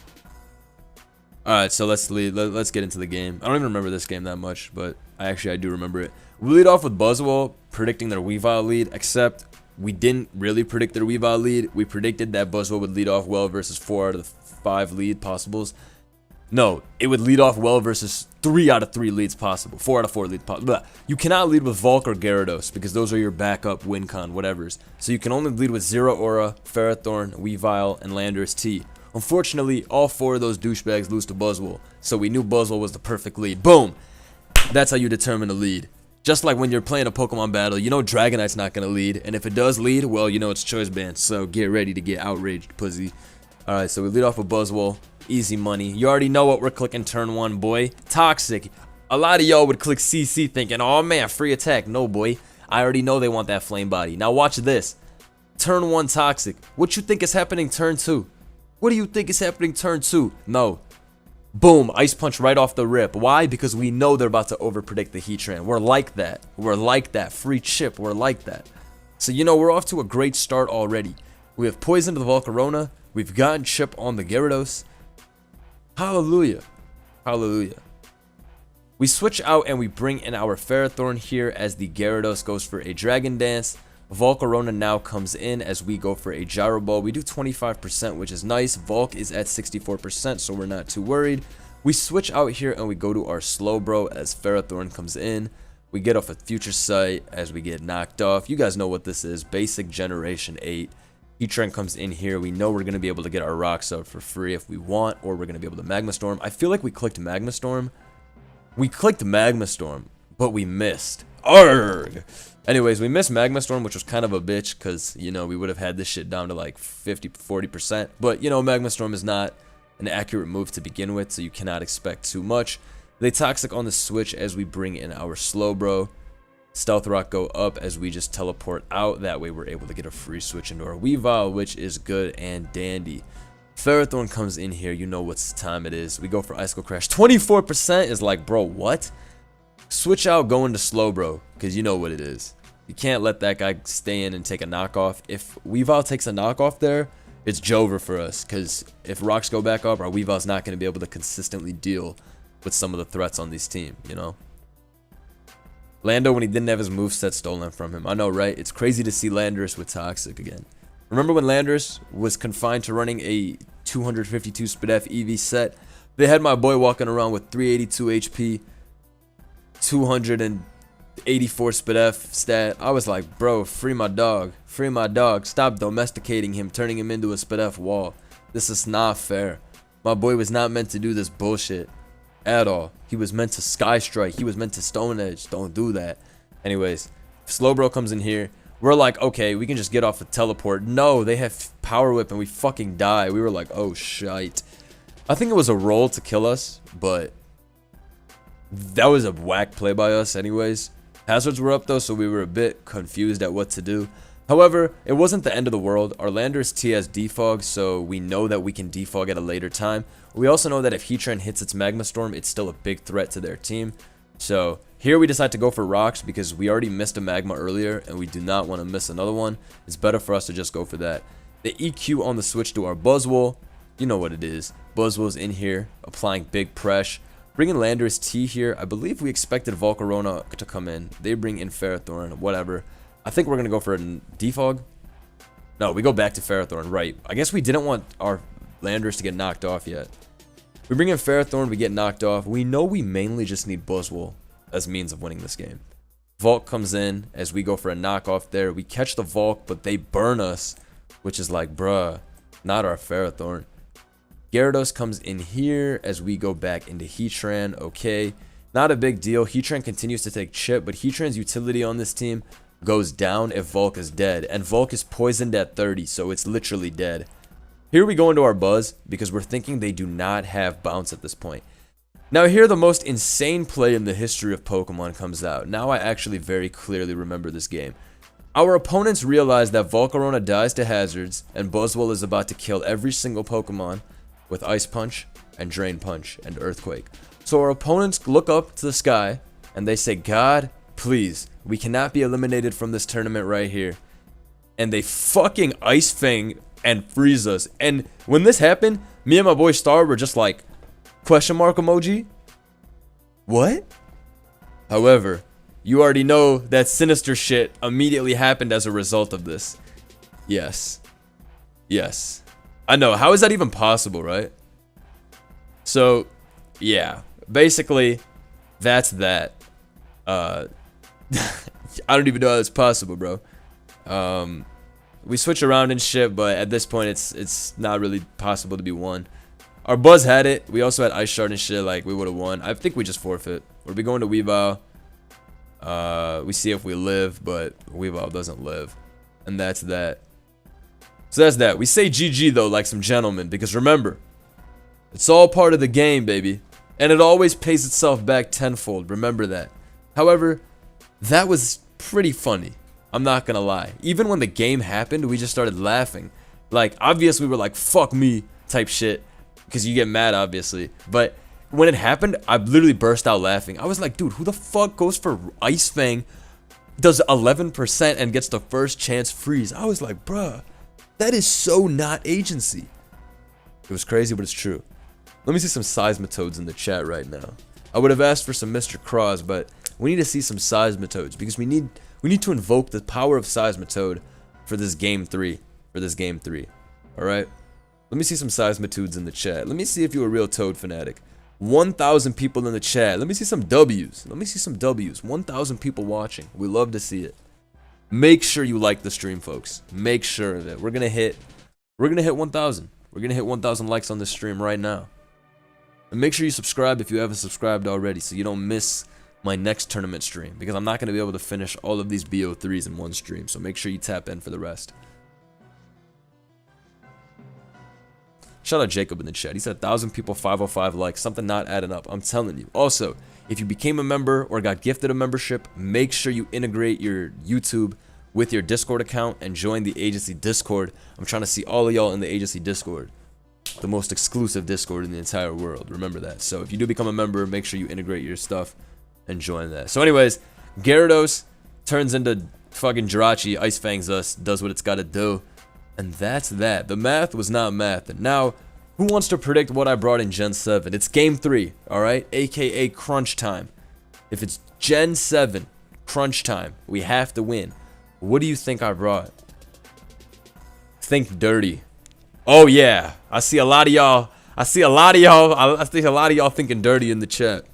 Alright, so let's get into the game. I don't even remember this game that much, but I do remember it. We lead off with Buzzwole predicting their Weavile lead, except we didn't really predict their Weavile lead. We predicted that Buzzwole would lead off well versus 4 out of the 5 lead possibles. No, it would lead off well versus 3 out of 3 leads possible. 4 out of 4 leads possible. You cannot lead with Volk or Gyarados because those are your backup win con whatevers. So you can only lead with Zero Aura, Ferrothorn, Weavile, and Landorus T. Unfortunately, all 4 of those douchebags lose to Buzzwole. So we knew Buzzwole was the perfect lead. Boom! That's how you determine a lead. Just like when you're playing a Pokemon battle, you know Dragonite's not going to lead. And if it does lead, well, you know it's Choice Band. So get ready to get outraged, pussy. Alright, so we lead off with Buzzwole. Easy money. You already know what we're clicking turn 1, boy. Toxic. A lot of y'all would click CC thinking, oh man, free attack. No, boy. I already know they want that flame body. Now watch this. Turn 1 Toxic. What you think is happening turn 2? What do you think is happening turn 2? No. Boom. Ice Punch right off the rip. Why? Because we know they're about to overpredict the Heatran. We're like that. We're like that. Free chip. We're like that. So, you know, we're off to a great start already. We have Poison to the Volcarona. We've gotten Chip on the Gyarados. Hallelujah. Hallelujah. We switch out and we bring in our Ferrothorn here as the Gyarados goes for a Dragon Dance. Volcarona now comes in as we go for a Gyro Ball. We do 25%, which is nice. Volk is at 64%, so we're not too worried. We switch out here and we go to our Slowbro as Ferrothorn comes in. We get off a Future Sight as we get knocked off. You guys know what this is. Basic Generation 8. Heatran comes in here. We know we're going to be able to get our rocks out for free if we want, or we're going to be able to Magma Storm. I feel like we clicked Magma Storm. We clicked Magma Storm, but we missed. Arrgh! Anyways, we missed Magma Storm, which was kind of a bitch, because, you know, we would have had this shit down to like 50-40%. But, you know, Magma Storm is not an accurate move to begin with, so you cannot expect too much. They Toxic on the switch as we bring in our Slowbro. Stealth Rock go up as we just teleport out. That way we're able to get a free switch into our Weavile, which is good and dandy. Ferrothorn comes in here. You know what time it is. We go for Icicle Crash. 24% is like, bro, what? Switch out going to Slowbro, because you know what it is. You can't let that guy stay in and take a knockoff. If Weavile takes a knockoff there, it's Jover for us, because if rocks go back up, our Weavile's not going to be able to consistently deal with some of the threats on this team, you know? Lando, when he didn't have his moveset stolen from him. I know, right? It's crazy to see Landorus with Toxic again. Remember when Landorus was confined to running a 252 SpDef EV set? They had my boy walking around with 382 HP, 284 SpDef stat. I was like, bro, free my dog. Free my dog. Stop domesticating him, turning him into a SpDef wall. This is not fair. My boy was not meant to do this bullshit. At all. He was meant to Sky Strike. He was meant to Stone Edge. Don't do that. Anyways, Slowbro comes in here. We're like, okay, we can just get off a teleport. No, they have Power Whip and we fucking die. We were like, oh, shite. I think it was a roll to kill us, but that was a whack play by us anyways. Hazards were up though, so we were a bit confused at what to do. However, it wasn't the end of the world. Our Lander's T has defog, so we know that we can defog at a later time. We also know that if Heatran hits its Magma Storm, it's still a big threat to their team. So here we decide to go for rocks because we already missed a Magma earlier and we do not want to miss another one. It's better for us to just go for that. The EQ on the switch to our Buzzwole, you know what it is. Buzzwole's in here, applying big press. Bringing Lander's T here. I believe we expected Volcarona to come in. They bring in Ferrothorn, whatever. I think we're going to go for a defog. No, we go back to Ferrothorn, right. I guess we didn't want our Landers to get knocked off yet. We bring in Ferrothorn, we get knocked off. We know we mainly just need Buzzwole as means of winning this game. Volk comes in as we go for a knockoff there. We catch the Volk, but they burn us, which is like, bruh, not our Ferrothorn. Gyarados comes in here as we go back into Heatran. Okay, not a big deal. Heatran continues to take chip, but Heatran's utility on this team goes down if Volk is dead. And Volk is poisoned at 30, so it's literally dead. Here we go into our Buzz because we're thinking they do not have Bounce at this point. Now here the most insane play in the history of Pokemon comes out. Now I actually very clearly remember this game. Our opponents realize that Volcarona dies to hazards and Buzzwole is about to kill every single Pokemon with Ice Punch and Drain Punch and Earthquake. So our opponents look up to the sky and they say, God, please, we cannot be eliminated from this tournament right here. And they fucking Ice Fang and freeze us. And when this happened, me and my boy Star were just like, question mark emoji? What? However, you already know that sinister shit immediately happened as a result of this. Yes. Yes. I know, how is that even possible, right? So, yeah. Basically, that's that. I don't even know how that's possible, bro. We switch around and shit, but at this point, it's not really possible to be won. Our Buzz had it. We also had Ice Shard and shit, like, we would have won. I think we just forfeit. We'll be going to Weavile. We see if we live, but Weavile doesn't live. And that's that. So that's that. We say GG though like some gentlemen because remember, it's all part of the game, baby. And it always pays itself back tenfold. Remember that. However, that was pretty funny. I'm not gonna lie. Even when the game happened, we just started laughing. Like, obviously we were like, fuck me type shit. Because you get mad, obviously. But when it happened, I literally burst out laughing. I was like, dude, who the fuck goes for Ice Fang, does 11% and gets the first chance freeze? I was like, bruh. That is so not agency. It was crazy, but it's true. Let me see some Seismitoads in the chat right now. I would have asked for some Mr. Cross, but we need to see some Seismitoads because we need to invoke the power of Seismitoad for this game 3. Alright? Let me see some Seismitoads in the chat. Let me see if you're a real Toad fanatic. 1,000 people in the chat. Let me see some W's. 1,000 people watching. We love to see it. Make sure you like the stream, folks. Make sure of it. We're gonna hit 1,000. We're gonna hit 1,000 likes on this stream right now. And make sure you subscribe if you haven't subscribed already, so you don't miss my next tournament stream. Because I'm not gonna be able to finish all of these BO3s in one stream. So make sure you tap in for the rest. Shout out Jacob in the chat. He said 1,000 people, 505 likes. Something not adding up. I'm telling you. Also, if you became a member or got gifted a membership, make sure you integrate your YouTube with your Discord account and join the agency Discord. I'm trying to see all of y'all in the agency Discord. The most exclusive Discord in the entire world. Remember that. So if you do become a member, make sure you integrate your stuff and join that. So anyways, Gyarados turns into fucking Jirachi, Ice Fangs us, does what it's got to do. And that's that. The math was not math. And now, who wants to predict what I brought in Gen 7? It's Game 3, alright? AKA Crunch Time. If it's Gen 7, Crunch Time, we have to win. What do you think I brought? Think dirty. Oh yeah. I see a lot of y'all. I think a lot of y'all thinking dirty in the chat.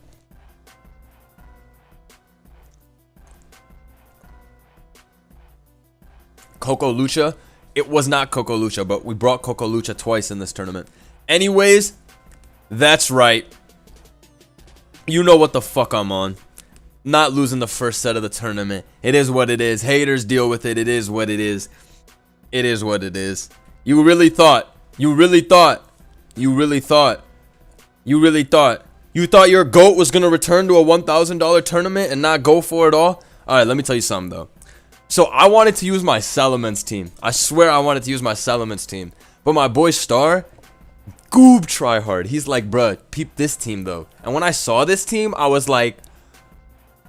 Coco Lucha? It was not Coco Lucha, but we brought Coco Lucha twice in this tournament. Anyways, that's right. You know what the fuck I'm on. Not losing the first set of the tournament. It is what it is. Haters, deal with it. It is what it is. It is what it is. You really thought. You thought your GOAT was going to return to a $1,000 tournament and not go for it all? Alright, let me tell you something, though. So, I wanted to use my Salamence team. I swear I wanted to use my Salamence team. But my boy Star, goob try hard. He's like, bruh, peep this team, though. And when I saw this team, I was like,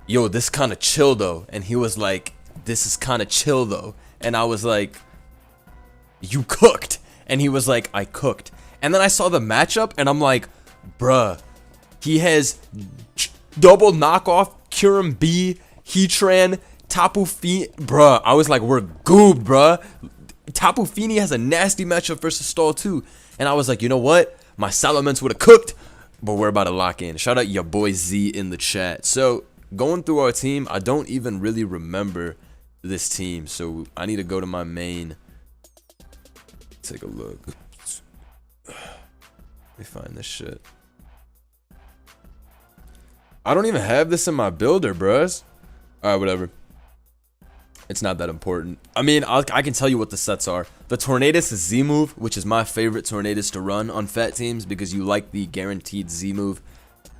yo, this kind of chill, though. And he was like, this is kind of chill, though. And I was like, you cooked. And he was like, I cooked. And then I saw the matchup, and I'm like, bruh, he has double knockoff, Kyurem B, Heatran, Tapu Fini. Bruh, I was like, we're goob, bruh. Tapu Fini has a nasty matchup versus Stall, too. And I was like, you know what? My Salamence would have cooked, but we're about to lock in. Shout out your boy Z in the chat. So, going through our team, I don't even really remember this team. So, I need to go to my main. Take a look. Let me find this shit. I don't even have this in my builder, bros. Alright, whatever. It's not that important. I mean, I can tell you what the sets are. The Tornadus is Z move, which is my favorite Tornadus to run on fat teams because you like the guaranteed Z move.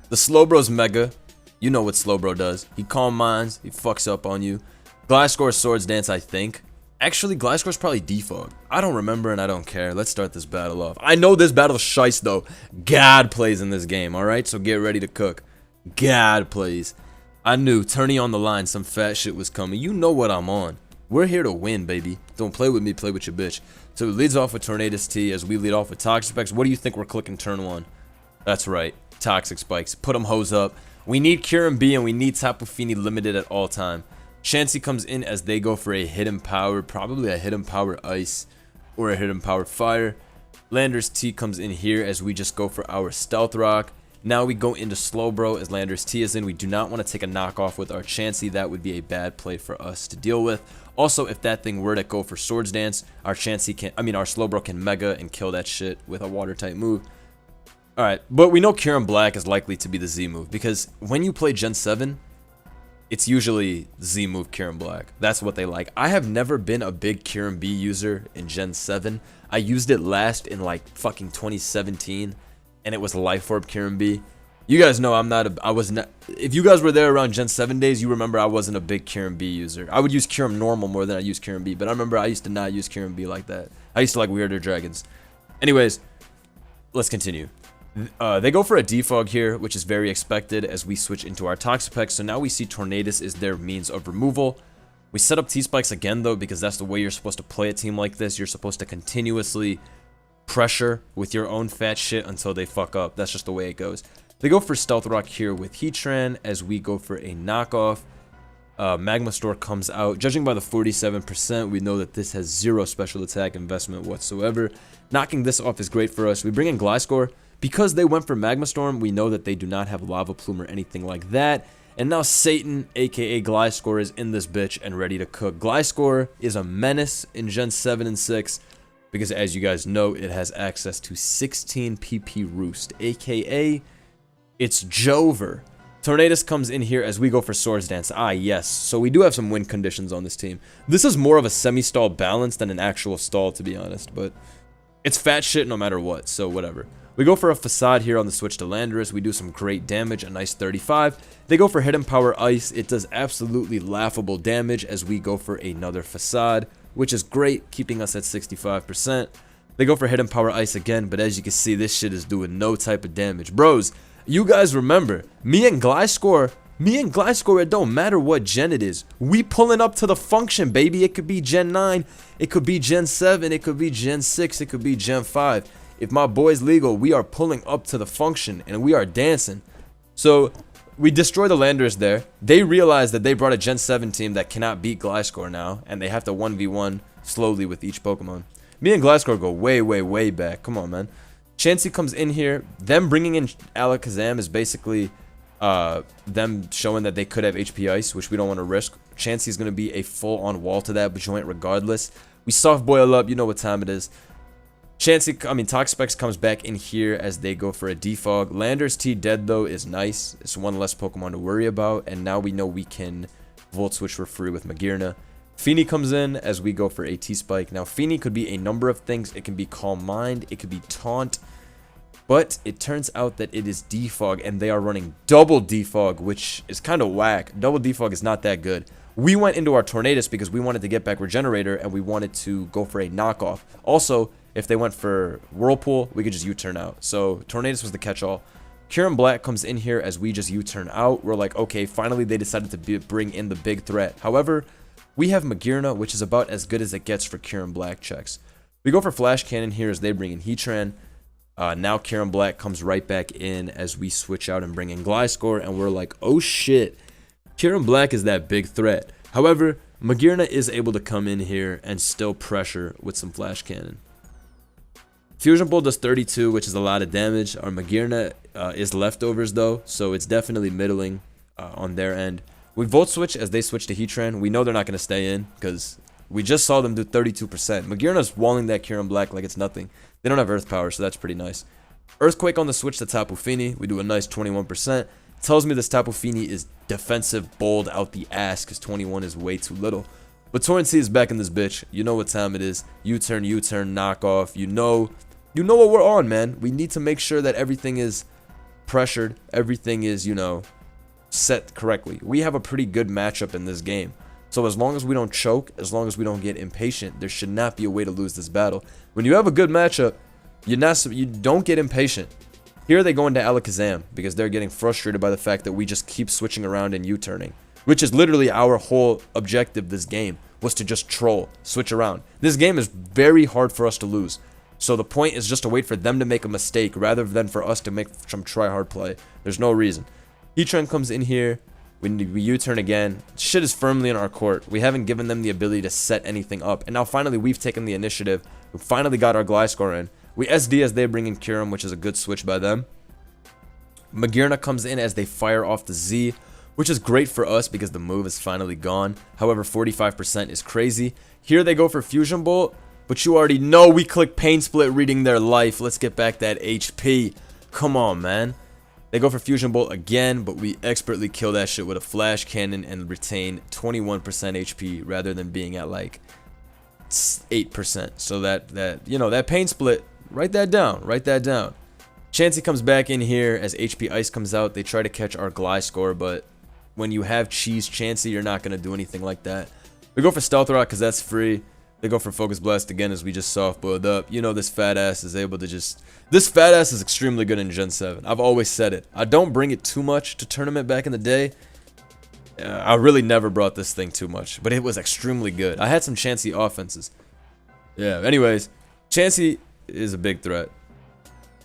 The Slowbro's Mega. You know what Slowbro does. He Calm Minds. He fucks up on you. Gliscor Swords Dance, I think. Actually, Gliscor's probably Defog. I don't remember and I don't care. Let's start this battle off. I know this battle's shice, though. God plays in this game, alright? So get ready to cook. God plays. I knew, tourney on the line, some fat shit was coming. You know what I'm on. We're here to win, baby. Don't play with me, play with your bitch. So it leads off with Tornadus T as we lead off with Toxic Spikes. What do you think we're clicking turn 1? That's right, Toxic Spikes. Put them hoes up. We need Kyurem B and we need Tapu Fini limited at all time. Chansey comes in as they go for a Hidden Power, probably a Hidden Power Ice or a Hidden Power Fire. Landers T comes in here as we just go for our Stealth Rock. Now we go into Slowbro as Landers T is in. We do not want to take a knockoff with our Chansey. That would be a bad play for us to deal with. Also, if that thing were to go for Swords Dance, our Chansey can, our Slowbro can Mega and kill that shit with a Water type move. Alright, but we know Kyurem Black is likely to be the Z move because when you play Gen 7, it's usually Z move Kyurem Black. That's what they like. I have never been a big Kyurem B user in Gen 7. I used it last in like fucking 2017. And it was Life Orb Kyurem B. You guys know I was not. If you guys were there around Gen 7 days, you remember I wasn't a big Kyurem B user. I would use Kyurem normal more than I use Kyurem B. But I remember I used to not use Kyurem B like that. I used to like Weirder Dragons. Anyways, let's continue. They go for a Defog here, which is very expected as we switch into our Toxapex. So now we see Tornadus is their means of removal. We set up T-Spikes again, though, because that's the way you're supposed to play a team like this. You're supposed to continuously pressure with your own fat shit until they fuck up. That's just the way it goes. They go for Stealth Rock here with Heatran as we go for a knockoff. Magma Store comes out. Judging by the 47%, we know that this has zero special attack investment whatsoever. Knocking this off is great for us. We bring in Gliscor. Because they went for Magma Storm, we know that they do not have Lava Plume or anything like that. And now Satan, aka Gliscor, is in this bitch and ready to cook. Gliscor is a menace in Gen 7 and 6. Because as you guys know, it has access to 16 PP Roost, aka it's Jover. Tornadus comes in here as we go for Swords Dance. Ah, yes. So we do have some win conditions on this team. This is more of a semi-stall balance than an actual stall, to be honest. But it's fat shit no matter what, so whatever. We go for a Facade here on the switch to Landorus. We do some great damage, a nice 35. They go for Hidden Power Ice. It does absolutely laughable damage as we go for another Facade, which is great, keeping us at 65%. They go for Hidden Power Ice again, but as you can see, this shit is doing no type of damage. Bros, you guys remember, me and Gliscor, it don't matter what gen it is. We pulling up to the function, baby. It could be Gen 9, it could be Gen 7, it could be Gen 6, it could be Gen 5. If my boy's legal, we are pulling up to the function, and we are dancing. So, we destroy the Landers there. They realize that they brought a Gen 7 team that cannot beat Gliscor now, and they have to 1v1 slowly with each Pokemon. Me and Gliscor go way, way, way back. Come on, man. Chansey comes in here. Them bringing in Alakazam is basically them showing that they could have HP Ice, which we don't want to risk. Chansey is going to be a full-on wall to that joint regardless. We soft boil up. You know what time it is. Toxapex comes back in here as they go for a defog. Lander's T dead though is nice. It's one less Pokemon to worry about. And now we know we can Volt Switch for free with Magearna. Feeny comes in as we go for a T-Spike. Now Feeny could be a number of things. It can be Calm Mind. It could be Taunt. But it turns out that it is Defog, and they are running double Defog, which is kind of whack. Double Defog is not that good. We went into our Tornadus because we wanted to get back Regenerator, and we wanted to go for a knockoff. Also, if they went for Whirlpool, we could just U-turn out. So Tornadus was the catch-all. Kyurem Black comes in here as we just U-turn out. We're like, okay, finally they decided to bring in the big threat. However, we have Magearna, which is about as good as it gets for Kyurem Black checks. We go for Flash Cannon here as they bring in Heatran. Now Kyurem Black comes right back in as we switch out and bring in Gliscor, and we're like, oh shit, Kyurem Black is that big threat. However, Magearna is able to come in here and still pressure with some Flash Cannon. Fusion Bolt does 32, which is a lot of damage. Our Magearna is leftovers though, so it's definitely middling on their end. We Volt Switch as they switch to Heatran. We know they're not going to stay in because we just saw them do 32%. Magearna's walling that Kyurem Black like it's nothing. They don't have Earth Power, so that's pretty nice. Earthquake on the switch to Tapu Fini. We do a nice 21%. Tells me this Tapu Fini is defensive bold out the ass because 21 is way too little. But Torrent is back in this bitch. You know what time it is. U-turn, knockoff. You know what we're on, man. We need to make sure that everything is pressured. Everything is, set correctly. We have a pretty good matchup in this game. So as long as we don't choke, as long as we don't get impatient, there should not be a way to lose this battle. When you have a good matchup, you don't get impatient. Here they go into Alakazam because they're getting frustrated by the fact that we just keep switching around and U-turning, which is literally our whole objective this game, was to just troll, switch around. This game is very hard for us to lose. So the point is just to wait for them to make a mistake rather than for us to make some try-hard play. There's no reason. Heatran comes in here. We U-turn again. Shit is firmly in our court. We haven't given them the ability to set anything up. And now finally we've taken the initiative. We finally got our Gliscor in. We SD as they bring in Kyurem, which is a good switch by them. Magearna comes in as they fire off the Z, which is great for us because the move is finally gone. However, 45% is crazy. Here they go for Fusion Bolt, but you already know we click Pain Split reading their life. Let's get back that HP. Come on, man. They go for Fusion Bolt again, but we expertly kill that shit with a Flash Cannon and retain 21% HP rather than being at like 8%. So that Pain Split, write that down. Write that down. Chansey comes back in here as HP Ice comes out. They try to catch our Gliscor, but when you have Cheese Chansey, you're not going to do anything like that. We go for Stealth Rock because that's free. They go for Focus Blast again as we just soft boiled up. This fat ass is able to just... This fat ass is extremely good in Gen 7. I've always said it. I don't bring it too much to tournament back in the day. I really never brought this thing too much, but it was extremely good. I had some Chansey offenses. Yeah, anyways, Chansey is a big threat.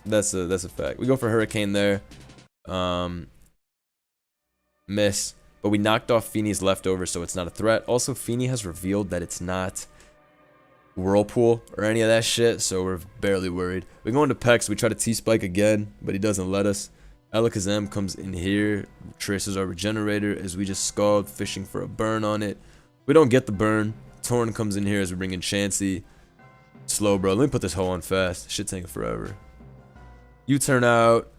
That's a fact. We go for Hurricane there. Miss. But we knocked off Feeny's leftovers, so it's not a threat. Also, Feeny has revealed that it's not Whirlpool or any of that shit, so we're barely worried. We go into Pex. We try to T-Spike again, but he doesn't let us. Alakazam comes in here, traces our Regenerator as we just Scald, fishing for a burn on it. We don't get the burn. Torn comes in here as we bring in Chansey. Slow, bro. Let me put this hoe on fast. Shit's taking forever. U-turn out,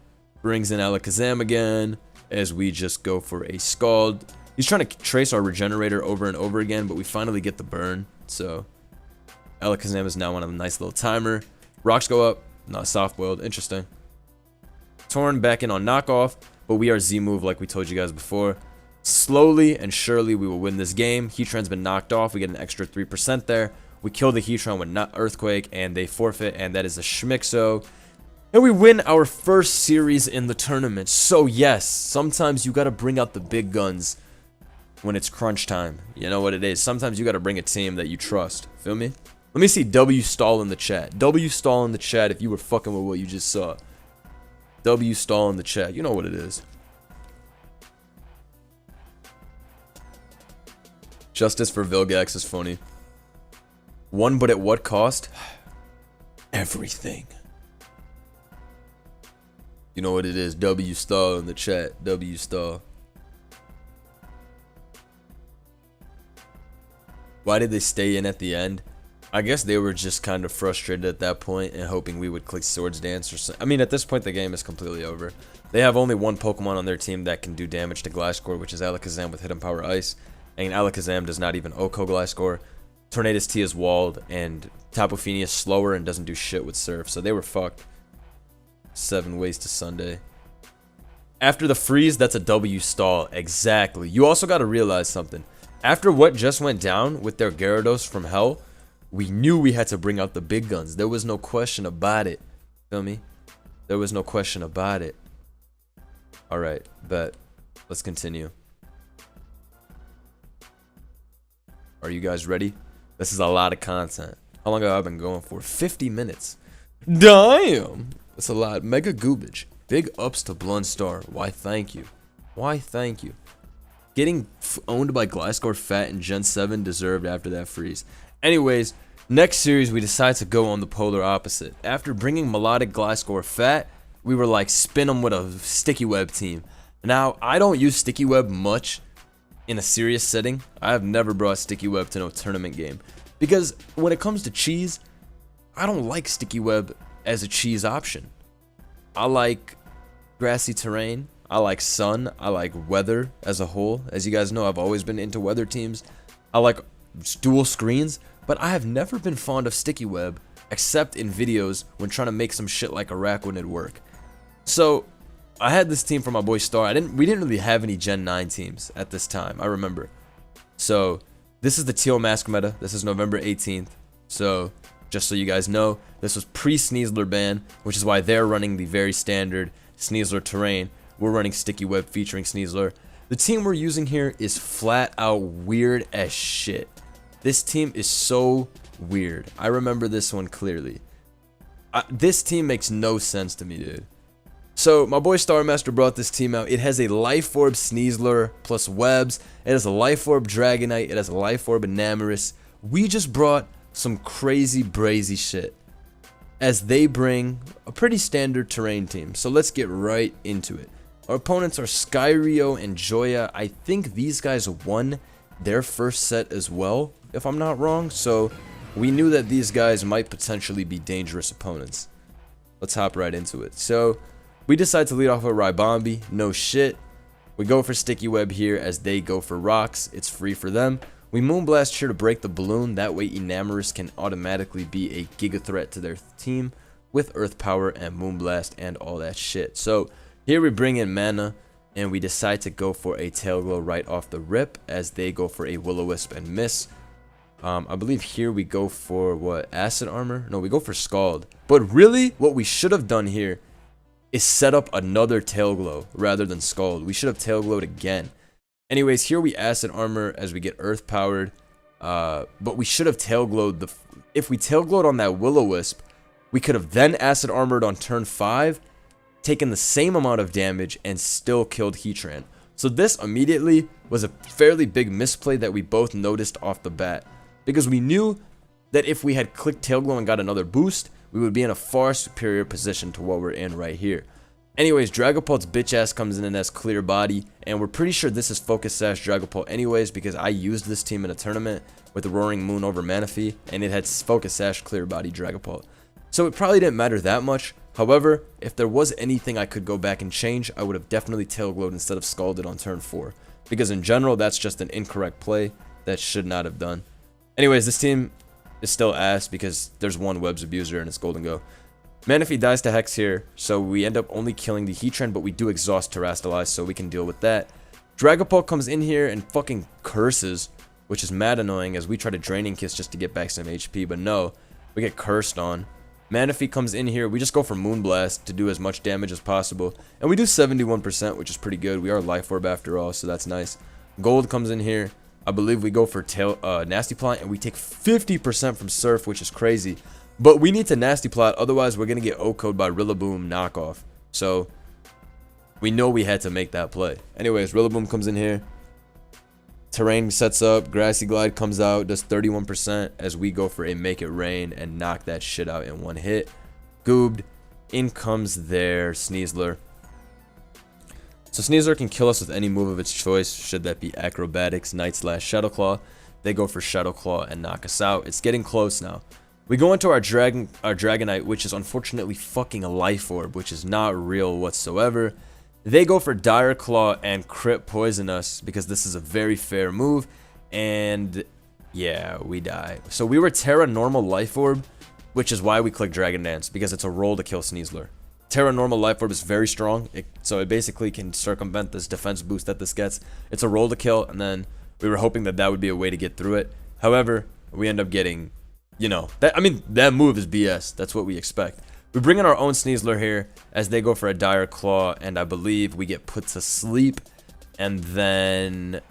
brings in Alakazam again as we just go for a Scald. He's trying to trace our Regenerator over and over again, but we finally get the burn. So Alakazam is now on a nice little timer. Rocks go up. Not soft-boiled. Interesting. Torn back in on knockoff, but we are Z-move like we told you guys before. Slowly and surely we will win this game. Heatran's been knocked off. We get an extra 3% there. We kill the Heatran with not Earthquake, and they forfeit, and that is a Schmixo. And we win our first series in the tournament. So yes, sometimes you gotta bring out the big guns when it's crunch time. You know what it is. Sometimes you gotta bring a team that you trust. Feel me? Let me see W Stall in the chat. W Stall in the chat if you were fucking with what you just saw. W Stall in the chat. You know what it is. Justice for Vilgax is funny. One, but at what cost? Everything. You know what it is. W Stall in the chat. W Stall. Why did they stay in at the end? I guess they were just kind of frustrated at that point and hoping we would click Swords Dance or something. I mean, at this point, the game is completely over. They have only one Pokemon on their team that can do damage to Gliscor, which is Alakazam with Hidden Power Ice. And Alakazam does not even OHKO Gliscor. Tornadus T is walled, and Tapu Fini is slower and doesn't do shit with Surf. So they were fucked. 7 ways to Sunday. After the freeze, that's a W stall. Exactly. You also got to realize something. After what just went down with their Gyarados from Hell, we knew we had to bring out the big guns. There was no question about it. Feel me? There was no question about it. Alright, bet. Let's continue. Are you guys ready? This is a lot of content. How long have I been going for? 50 minutes. Damn! That's a lot. Mega Goobage. Big ups to Blundstar. Why thank you. Why thank you. Getting owned by Gliscor Fat in Gen 7 deserved after that freeze. Anyways, next series we decided to go on the polar opposite. After bringing Melodic Gliscor Fat, we were like spin them with a Sticky Web team. Now, I don't use Sticky Web much in a serious setting. I have never brought Sticky Web to no tournament game. Because when it comes to cheese, I don't like Sticky Web as a cheese option. I like grassy terrain, I like sun, I like weather as a whole. As you guys know, I've always been into weather teams. I like dual screens, but I have never been fond of Sticky Web, except in videos when trying to make some shit like Araquanid work. So, I had this team for my boy Star. We didn't really have any Gen 9 teams at this time, I remember. So, this is the Teal Mask meta. This is November 18th. So, just so you guys know, this was pre-Sneasler ban, which is why they're running the very standard Sneasler terrain. We're running Sticky Web featuring Sneasler. The team we're using here is flat out weird as shit. This team is so weird. I remember this one clearly. This team makes no sense to me, dude. So, my boy Star Master brought this team out. It has a Life Orb Sneasler plus Webs. It has a Life Orb Dragonite. It has a Life Orb Enamorus. We just brought some crazy brazy shit, as they bring a pretty standard terrain team. So let's get right into it. Our opponents are Skyrio and Joya. I think these guys won their first set as well, if I'm not wrong. So we knew that these guys might potentially be dangerous opponents. Let's hop right into it. So we decide to lead off with Ribombee. No shit. We go for Sticky Web here as they go for Rocks. It's free for them. We Moonblast here to break the balloon. That way Enamorus can automatically be a Giga threat to their team with Earth Power and Moonblast and all that shit. So here we bring in Mana and we decide to go for a Tail Glow right off the rip as they go for a Will-O-Wisp and miss. I believe here we go for what? Acid Armor? No, we go for Scald. But really what we should have done here is set up another Tail Glow rather than Scald. We should have Tail Glowed again. Anyways, here we Acid Armor as we get Earth Powered, but we should have Tail Glowed. If we Tail Glowed on that Will-O-Wisp, we could have then Acid Armored on turn 5, taken the same amount of damage, and still killed Heatran. So this immediately was a fairly big misplay that we both noticed off the bat, because we knew that if we had clicked Tail Glow and got another boost, we would be in a far superior position to what we're in right here. Anyways, Dragapult's bitch ass comes in as Clear Body, and we're pretty sure this is Focus Sash Dragapult anyways, because I used this team in a tournament with the Roaring Moon over Manaphy, and it had Focus Sash Clear Body Dragapult. So it probably didn't matter that much. However, if there was anything I could go back and change, I would have definitely Tail Glowed instead of Scalded on turn 4. Because in general, that's just an incorrect play that should not have done. Anyways, this team is still ass because there's one Webs Abuser and it's Golden Go. Manaphy dies to Hex here, so we end up only killing the Heatran, but we do exhaust Terrastalize, so we can deal with that. Dragapult comes in here and fucking curses, which is mad annoying as we try to Draining Kiss just to get back some HP, but no, we get cursed on. Manaphy comes in here, we just go for Moonblast to do as much damage as possible, and we do 71%, which is pretty good. We are Life Orb after all, so that's nice. Gold comes in here, I believe we go for Nasty Plot, and we take 50% from Surf, which is crazy. But we need to Nasty Plot, otherwise we're going to get OHKO'd by Rillaboom knockoff. So, we know we had to make that play. Anyways, Rillaboom comes in here. Terrain sets up, Grassy Glide comes out, does 31% as we go for a Make It Rain and knock that shit out in one hit. Goobed, in comes their Sneasler. So Sneasler can kill us with any move of its choice, should that be Acrobatics, Night Slash, Shadow Claw. they go for Shadow Claw and knock us out. It's getting close now. We go into our Dragonite, which is unfortunately fucking a Life Orb, which is not real whatsoever. They go for Dire Claw and crit poison us because this is a very fair move. And yeah, we die. So we were Terra normal Life Orb, which is why we click Dragon Dance, because it's a roll to kill Sneasler. Terra normal Life Orb is very strong, so it basically can circumvent this defense boost that this gets. It's a roll to kill, and then we were hoping that that would be a way to get through it. However, we end up getting, you know, that move is BS. That's what we expect. We bring in our own Sneasler here as they go for a Dire Claw, and I believe we get put to sleep. And then,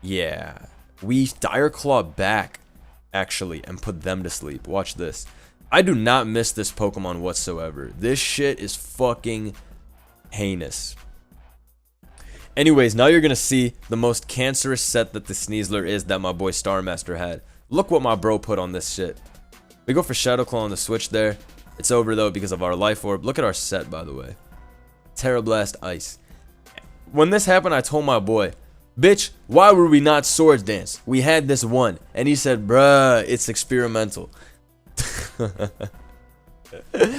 yeah, we Dire Claw back, actually, and put them to sleep. Watch this. I do not miss this Pokemon whatsoever. This shit is fucking heinous. Anyways, now you're gonna see the most cancerous set that the Sneasler is that my boy Starmaster had. Look what my bro put on this shit. We go for Shadow Claw on the switch there. It's over though because of our Life Orb. Look at our set, by the way. Terra Blast Ice. When this happened, I told my boy, bitch, why were we not Swords Dance? We had this one. And he said, bruh, it's experimental.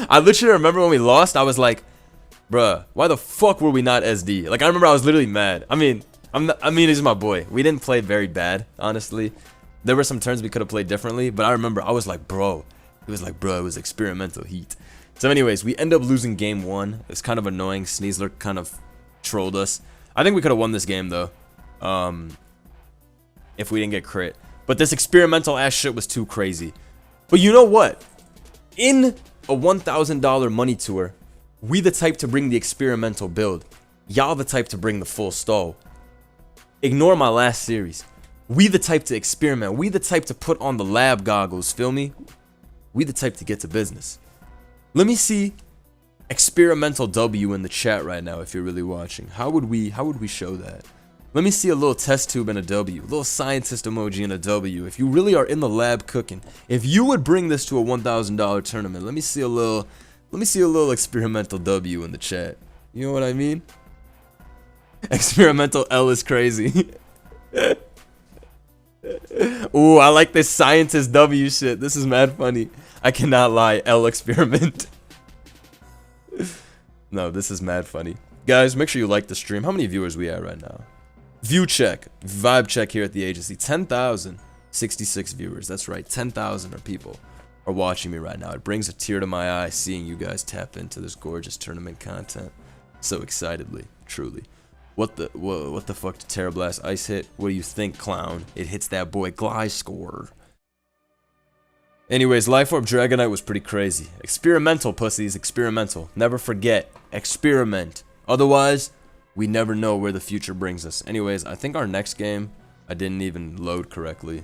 I literally remember when we lost, I was like, bruh, why the fuck were we not SD? Like, I remember I was literally mad. I mean, he's my boy. We didn't play very bad, honestly. There were some turns we could have played differently, but I remember I was like, bro. He was like, bro, it was experimental heat. So anyways, we end up losing game 1. It's kind of annoying. Sneasler kind of trolled us. I think we could have won this game, though, if we didn't get crit. But this experimental ass shit was too crazy. But you know what? In a $1,000 money tour, we the type to bring the experimental build. Y'all the type to bring the full stall. Ignore my last series. We the type to experiment. We the type to put on the lab goggles, feel me? We the type to get to business. Let me see experimental W in the chat right now if you're really watching. How would we show that? Let me see a little test tube and a W, a little scientist emoji and a W. If you really are in the lab cooking, if you would bring this to a $1,000 tournament, let me see a little experimental W in the chat. You know what I mean? Experimental L is crazy. Ooh, I like this scientist W shit. This is mad funny. I cannot lie. L experiment. No, this is mad funny. Guys, make sure you like the stream. How many viewers we at right now? View check, vibe check here at the agency. 10,066 viewers. That's right, 10,000 people are watching me right now. It brings a tear to my eye seeing you guys tap into this gorgeous tournament content so excitedly, truly. What the fuck did Terra Blast Ice hit? What do you think, clown? It hits that boy Gliscor. Anyways, Life Orb Dragonite was pretty crazy. Experimental, pussies, experimental. Never forget, experiment. Otherwise, we never know where the future brings us. Anyways, I think our next game, I didn't even load correctly.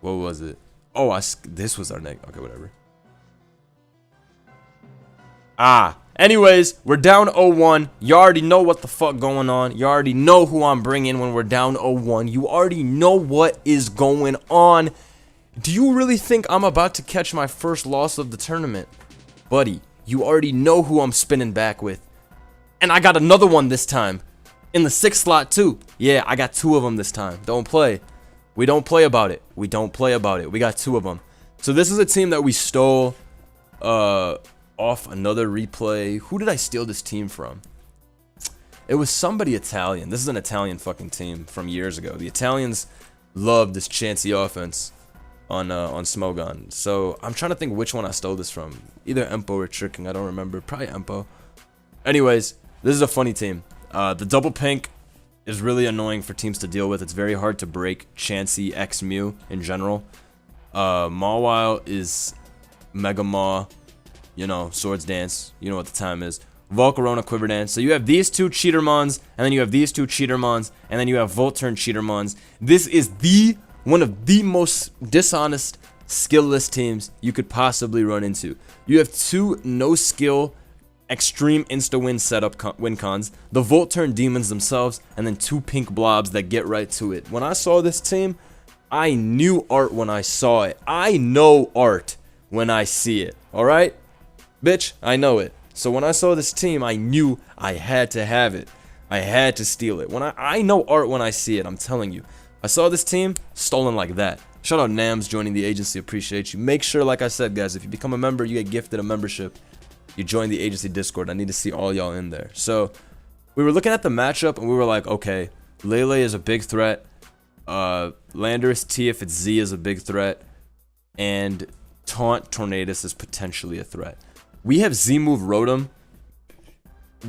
What was it? Oh, this was our next. Okay, whatever. Anyways, we're down 0-1. You already know what the fuck going on. You already know who I'm bringing when we're down 0-1. You already know what is going on. Do you really think I'm about to catch my first loss of the tournament? Buddy, you already know who I'm spinning back with. And I got another one this time. In the 6th slot too. Yeah, I got 2 of them this time. Don't play. We don't play about it. We don't play about it. We got 2 of them. So this is a team that we stole off another replay. Who did I steal this team from? It was somebody Italian. This is an Italian fucking team from years ago. The Italians love this chancy offense on Smogon. So I'm trying to think which one I stole this from. Either Empo or Tricking. I don't remember. Probably Empo. Anyways, this is a funny team. The double pink is really annoying for teams to deal with. It's very hard to break Chansey X Mew in general. Mawile is Mega Maw. You know, Swords Dance. You know what the time is. Volcarona Quiver Dance. So you have these 2 Cheatermons, and then you have these 2 Cheatermons, and then you have Volturn Cheatermons. This is one of the most dishonest, skillless teams you could possibly run into. You have 2 no-skill, extreme insta-win setup win cons, the Volturn Demons themselves, and then 2 pink blobs that get right to it. When I saw this team, I knew art when I saw it. I know art when I see it, alright? Bitch, I know it. So when I saw this team, I knew I had to have it. I had to steal it. I know art when I see it, I'm telling you. I saw this team stolen like that. Shout out Nams joining the agency. Appreciate you. Make sure, like I said, guys, if you become a member, you get gifted a membership. You join the agency Discord. I need to see all y'all in there. So we were looking at the matchup and we were like, okay, Lele is a big threat. Landorus T if it's Z is a big threat. And Taunt Tornadus is potentially a threat. We have Z move Rotom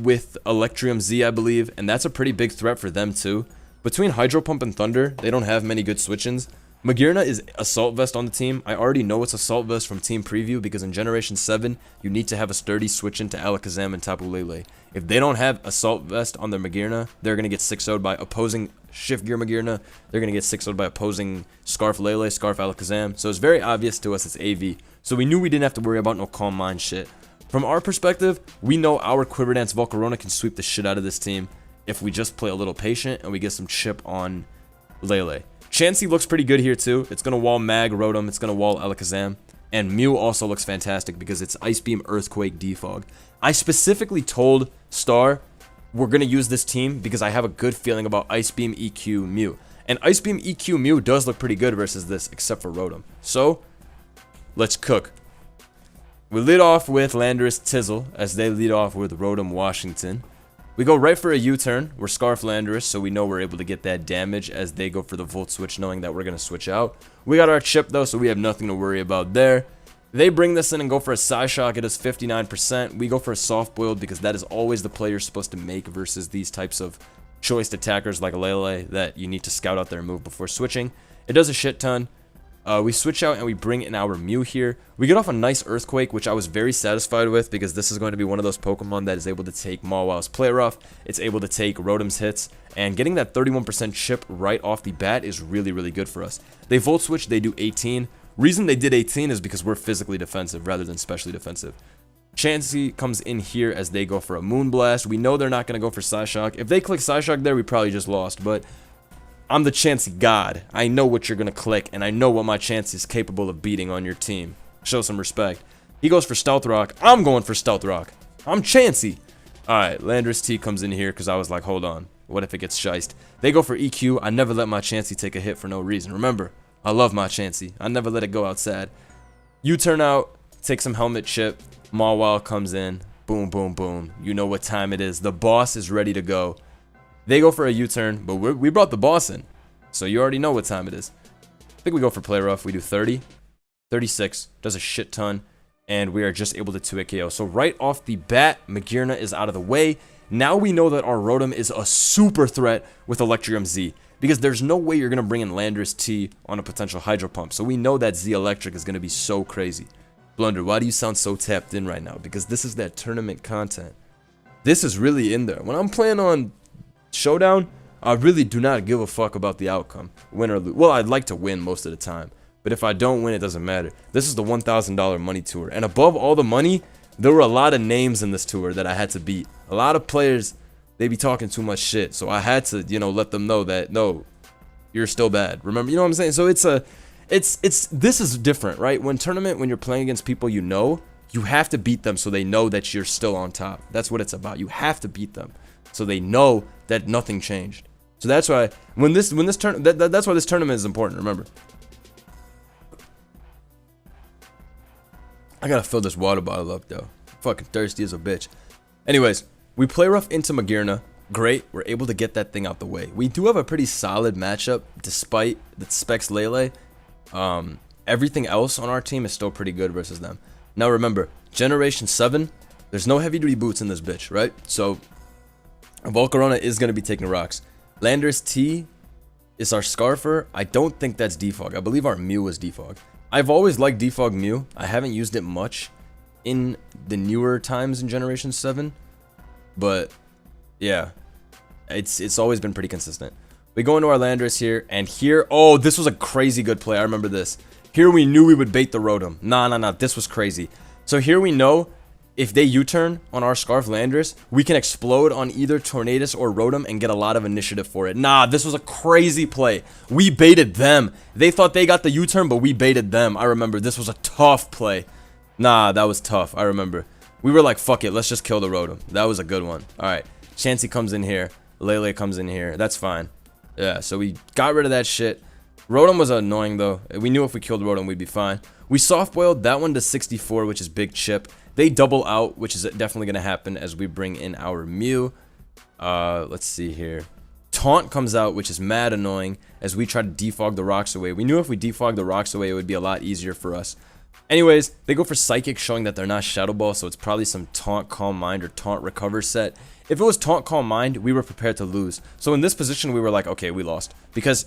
with Electrium Z, I believe, and that's a pretty big threat for them too. Between Hydro Pump and Thunder, they don't have many good switch-ins. Magearna is Assault Vest on the team. I already know it's Assault Vest from Team Preview because in Generation 7, you need to have a sturdy switch into Alakazam and Tapu Lele. If they don't have Assault Vest on their Magearna, they're going to get 6-0'd by opposing Shift Gear Magearna. They're going to get 6-0'd by opposing Scarf Lele, Scarf Alakazam. So it's very obvious to us it's AV. So we knew we didn't have to worry about no Calm Mind shit. From our perspective, we know our Quiver Dance Volcarona can sweep the shit out of this team if we just play a little patient and we get some chip on Lele. Chansey looks pretty good here too. It's going to wall Mag, Rotom, it's going to wall Alakazam. And Mew also looks fantastic because it's Ice Beam, Earthquake, Defog. I specifically told Star we're going to use this team because I have a good feeling about Ice Beam, EQ, Mew. And Ice Beam, EQ, Mew does look pretty good versus this except for Rotom. So, let's cook. We lead off with Landorus Tizzle as they lead off with Rotom Washington. We go right for a U-turn. We're Scarf Landorus, so we know we're able to get that damage as they go for the Volt Switch, knowing that we're going to switch out. We got our chip, though, so we have nothing to worry about there. They bring this in and go for a Psyshock. It is 59%. We go for a Soft Boiled because that is always the play you're supposed to make versus these types of choiced attackers like Lele that you need to scout out their move before switching. It does a shit ton. We switch out and we bring in our Mew here. We get off a nice Earthquake, which I was very satisfied with because this is going to be one of those Pokemon that is able to take Mawil's Play Rough. It's able to take Rotom's hits, and getting that 31% chip right off the bat is really, really good for us. They Volt Switch, they do 18. Reason they did 18 is because we're physically defensive rather than specially defensive. Chansey comes in here as they go for a Moonblast. We know they're not going to go for Psyshock. If they click Psyshock there, we probably just lost, but I'm the Chansey god. I know what you're going to click, and I know what my Chansey is capable of beating on your team. Show some respect. He goes for Stealth Rock. I'm going for Stealth Rock. I'm Chansey. Alright, Landorus T comes in here because I was like, hold on. What if it gets shiced? They go for EQ. I never let my Chansey take a hit for no reason. Remember, I love my Chansey. I never let it go outside. U-turn out, take some helmet chip. Mawile comes in. Boom, boom, boom. You know what time it is. The boss is ready to go. They go for a U-turn, but we brought the boss in. So you already know what time it is. I think we go for Play Rough. We do 30. 36. Does a shit ton. And we are just able to 2-hit KO. So right off the bat, Magearna is out of the way. Now we know that our Rotom is a super threat with Electrium Z. Because there's no way you're going to bring in Landorus T on a potential Hydro Pump. So we know that Z Electric is going to be so crazy. Blunder, why do you sound so tapped in right now? Because this is that tournament content. This is really in there. When I'm playing on Showdown, I really do not give a fuck about the outcome, win or lose. Well, I'd like to win most of the time, but if I don't win, it doesn't matter. This is the $1,000 money tour, and above all the money, there were a lot of names in this tour that I had to beat. A lot of players, they be talking too much shit, so I had to, you know, let them know that no, you're still bad. Remember, you know what I'm saying? So this is different, right? When you're playing against people you know, you have to beat them so they know that you're still on top. That's what it's about. You have to beat them so they know that nothing changed. So that's why that's why this tournament is important. Remember, I gotta fill this water bottle up though. I'm fucking thirsty as a bitch. Anyways, we play rough into Magearna. Great, we're able to get that thing out the way. We do have a pretty solid matchup despite the Specs Lele. Everything else on our team is still pretty good versus them. Now remember, Generation 7, there's no heavy duty boots in this bitch, right? So Volcarona is going to be taking rocks. Landorus T is our Scarfer. I don't think that's Defog. I believe our Mew is Defog. I've always liked Defog Mew. I haven't used it much in the newer times in Generation 7. But yeah, it's always been pretty consistent. We go into our Landorus here, and here, oh, this was a crazy good play. I remember this. Here we knew we would bait the Rotom. Nah, this was crazy. So here we know if they U-turn on our Scarf Landorus, we can explode on either Tornadus or Rotom and get a lot of initiative for it. Nah, this was a crazy play. We baited them. They thought they got the U-turn, but we baited them. I remember this was a tough play. Nah, that was tough. I remember. We were like, fuck it, let's just kill the Rotom. That was a good one. All right, Chansey comes in here. Lele comes in here. That's fine. Yeah, so we got rid of that shit. Rotom was annoying though. We knew if we killed Rotom, we'd be fine. We soft-boiled that one to 64, which is big chip. They double out, which is definitely going to happen as we bring in our Mew. Let's see here. Taunt comes out, which is mad annoying as we try to defog the rocks away. We knew if we defog the rocks away, it would be a lot easier for us. Anyways, they go for Psychic, showing that they're not Shadow Ball, so it's probably some Taunt, Calm Mind, or Taunt Recover set. If it was Taunt, Calm Mind, we were prepared to lose. So in this position, we were like, okay, we lost. Because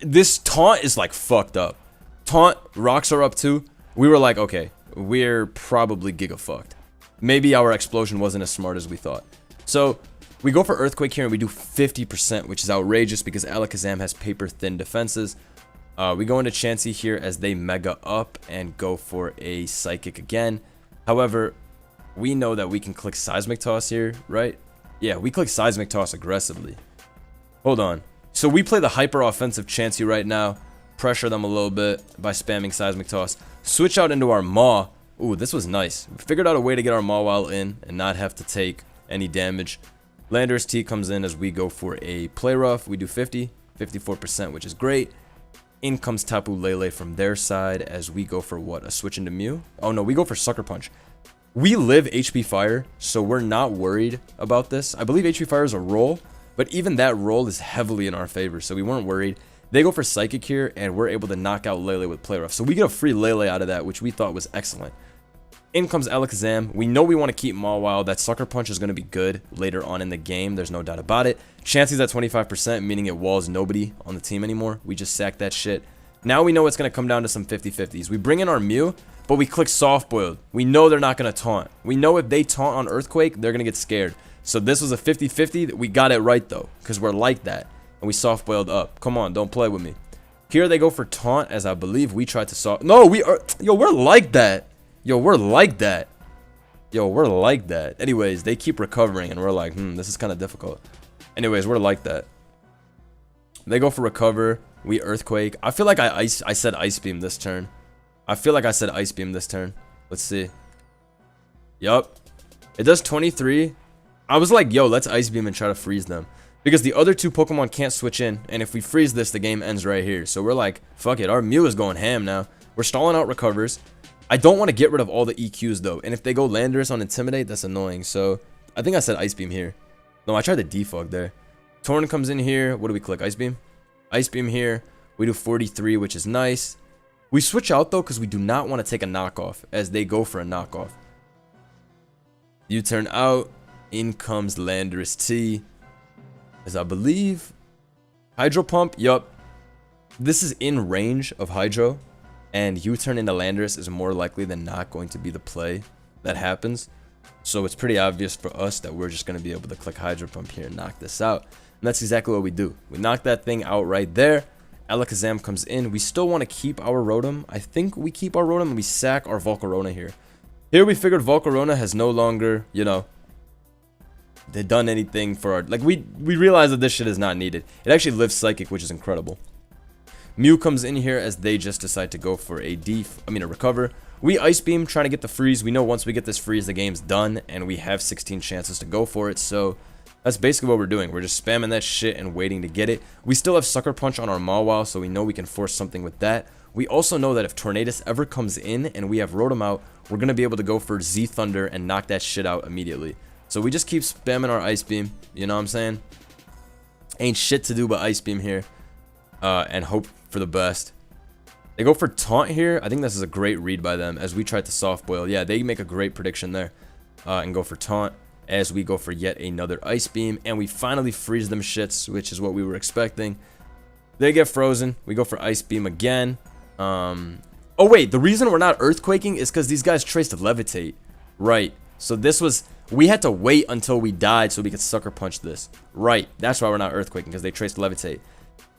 this Taunt is like fucked up. Taunt, rocks are up too. We were like, okay, we're probably giga fucked. Maybe our explosion wasn't as smart as we thought. So we go for Earthquake here and we do 50%, which is outrageous because Alakazam has paper thin defenses. We go into Chansey here as they mega up and go for a Psychic again. However, we know that we can click Seismic Toss here, right? Yeah, we click Seismic Toss aggressively. Hold on. So we play the hyper offensive Chansey right now. Pressure them a little bit by spamming Seismic Toss. Switch out into our Maw. Ooh, this was nice. We figured out a way to get our Mawile in and not have to take any damage. Landorus T comes in as we go for a Play Rough. We do 54%, which is great. In comes Tapu Lele from their side as we go for what? A switch into Mew? Oh no, we go for Sucker Punch. We live HP Fire, so we're not worried about this. I believe HP Fire is a roll, but even that roll is heavily in our favor, so we weren't worried. They go for Psychic here, and we're able to knock out Lele with Play Rough. So we get a free Lele out of that, which we thought was excellent. In comes Alakazam. We know we want to keep Mawile. That Sucker Punch is going to be good later on in the game. There's no doubt about it. Chansey's at 25%, meaning it walls nobody on the team anymore. We just sacked that shit. Now we know it's going to come down to some 50-50s. We bring in our Mew, but we click Soft Boiled. We know they're not going to taunt. We know if they taunt on Earthquake, they're going to get scared. So this was a 50-50. We got it right, though, because we're like that. And we Soft Boiled up. Come on, don't play with me. Here they go for Taunt, as I believe we tried to soft... No, we are... Yo, we're like that. Yo, we're like that. Yo, we're like that. Anyways, they keep recovering, and we're like, this is kind of difficult. Anyways, we're like that. They go for Recover. We Earthquake. I feel like I said Ice Beam this turn. I feel like I said Ice Beam this turn. Let's see. Yup. It does 23. I was like, yo, let's Ice Beam and try to freeze them. Because the other two Pokemon can't switch in, and if we freeze this, the game ends right here. So we're like, fuck it. Our Mew is going ham now. We're stalling out Recovers. I don't want to get rid of all the EQs, though. And if they go Landorus on Intimidate, that's annoying. So, I think I said Ice Beam here. No, I tried the defog there. Torn comes in here. What do we click? Ice Beam? Ice Beam here. We do 43, which is nice. We switch out, though, because we do not want to take a knockoff, as they go for a knockoff. U-turn out. In comes Landorus T. As I believe... Hydro Pump? Yup. This is in range of Hydro. And U-turn into Landorus is more likely than not going to be the play that happens. So it's pretty obvious for us that we're just going to be able to click Hydro Pump here and knock this out. And that's exactly what we do. We knock that thing out right there. Alakazam comes in. We still want to keep our Rotom. I think we keep our Rotom and we sack our Volcarona here. Here we figured Volcarona has no longer, you know, they've done anything for our... Like, we realize that this shit is not needed. It actually lives Psychic, which is incredible. Mew comes in here as they just decide to go for a Recover. We Ice Beam, trying to get the freeze. We know once we get this freeze, the game's done, and we have 16 chances to go for it, so that's basically what we're doing. We're just spamming that shit and waiting to get it. We still have Sucker Punch on our Mawile, so we know we can force something with that. We also know that if Tornadus ever comes in and we have Rotom out, we're going to be able to go for Z Thunder and knock that shit out immediately. So we just keep spamming our Ice Beam, you know what I'm saying? Ain't shit to do but Ice Beam here, and hope for the best. They go for Taunt here. I think this is a great read by them as we try to Soft Boil. Yeah, they make a great prediction there, and go for Taunt as we go for yet another Ice Beam, and we finally freeze them shits, which is what we were expecting. They get frozen. We go for Ice Beam again. Oh wait, the reason we're not Earthquaking is because these guys traced Levitate. Right. So this was... We had to wait until we died so we could Sucker Punch this. Right. That's why we're not Earthquaking, because they traced Levitate.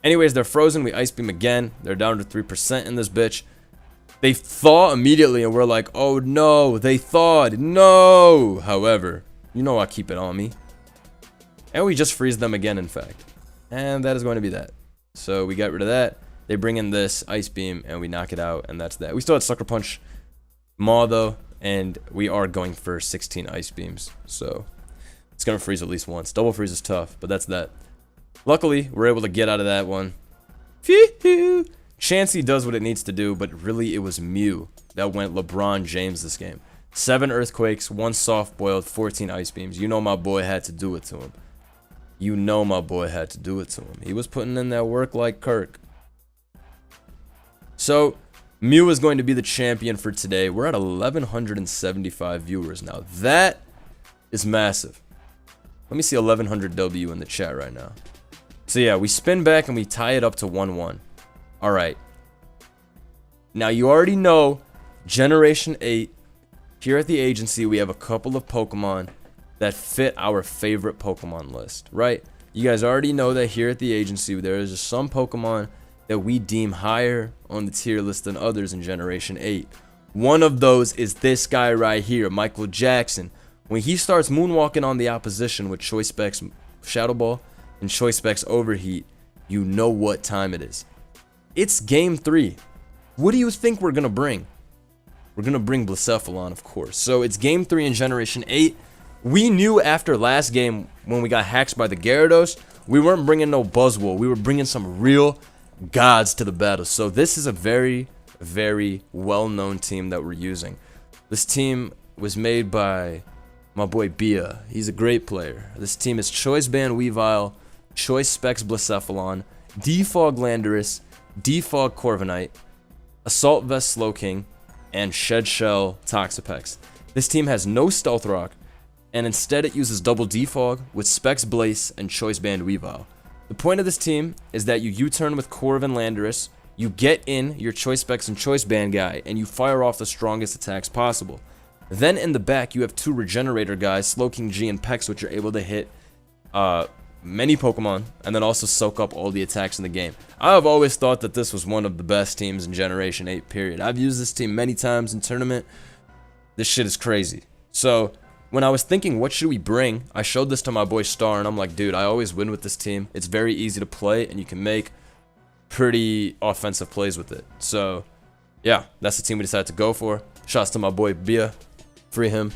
Anyways, they're frozen. We Ice Beam again. They're down to 3% in this bitch. They thaw immediately, and we're like, oh no, they thawed. No! However, you know I keep it on me. And we just freeze them again, in fact. And that is going to be that. So we got rid of that. They bring in this Ice Beam, and we knock it out, and that's that. We still had Sucker Punch Maw, though, and we are going for 16 Ice Beams. So it's going to freeze at least once. Double freeze is tough, but that's that. Luckily, we're able to get out of that one. Phew. Chansey does what it needs to do, but really it was Mew that went LeBron James this game. 7 Earthquakes, 1 Soft Boiled, 14 Ice Beams. You know my boy had to do it to him. You know my boy had to do it to him. He was putting in that work like Kirk. So, Mew is going to be the champion for today. We're at 1,175 viewers now. That is massive. Let me see 1,100 W in the chat right now. So yeah, we spin back and we tie it up to 1-1. Alright. Now you already know, Generation 8, here at the agency, we have a couple of Pokemon that fit our favorite Pokemon list, right? You guys already know that here at the agency, there is some Pokemon that we deem higher on the tier list than others in Generation 8. One of those is this guy right here, Michael Jackson. When he starts moonwalking on the opposition with Choice Specs Shadow Ball and Choice Specs Overheat, you know what time it is. It's game 3. What do you think we're gonna bring? We're gonna bring Blacephalon, of course. So it's game 3 in Generation 8. We knew after last game when we got hacked by the Gyarados, we weren't bringing no Buzzwole. We were bringing some real gods to the battle. So this is a very, very well-known team that we're using. This team was made by my boy Bia. He's a great player. This team is Choice Band Weavile, Choice Specs Blacephalon, Defog Landorus, Defog Corviknight, Assault Vest Slowking, and Shed Shell Toxapex. This team has no Stealth Rock, and instead it uses double Defog with Specs Blaze and Choice Band Weavile. The point of this team is that you U-turn with Corv and Landorus, you get in your Choice Specs and Choice Band guy, and you fire off the strongest attacks possible. Then in the back, you have 2 Regenerator guys, Slowking G and Pex, which are able to hit many Pokemon, and then also soak up all the attacks in the game. I've always thought that this was one of the best teams in Generation 8, period. I've used this team many times in tournament. This shit is crazy. So, when I was thinking, what should we bring? I showed this to my boy Star, and I'm like, dude, I always win with this team. It's very easy to play, and you can make pretty offensive plays with it. So, yeah, that's the team we decided to go for. Shouts to my boy Bia. Free him.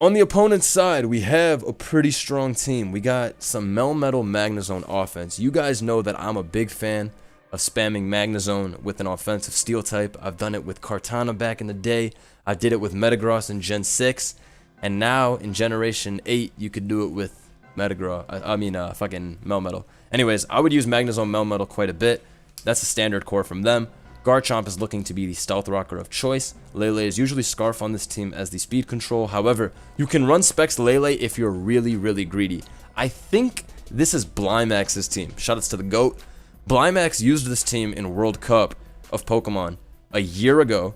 On the opponent's side, we have a pretty strong team. We got some Melmetal Magnezone offense. You guys know that I'm a big fan of spamming Magnezone with an offensive steel type. I've done it with Kartana back in the day. I did it with Metagross in Gen 6. And now in Generation 8, you could do it with Metagross. Fucking Melmetal. Anyways, I would use Magnezone Melmetal quite a bit. That's a standard core from them. Garchomp is looking to be the Stealth Rocker of choice. Lele is usually Scarf on this team as the speed control. However, you can run Specs Lele if you're really, really greedy. I think this is Blymax's team. Shoutouts to the GOAT. Blymax used this team in World Cup of Pokemon a year ago.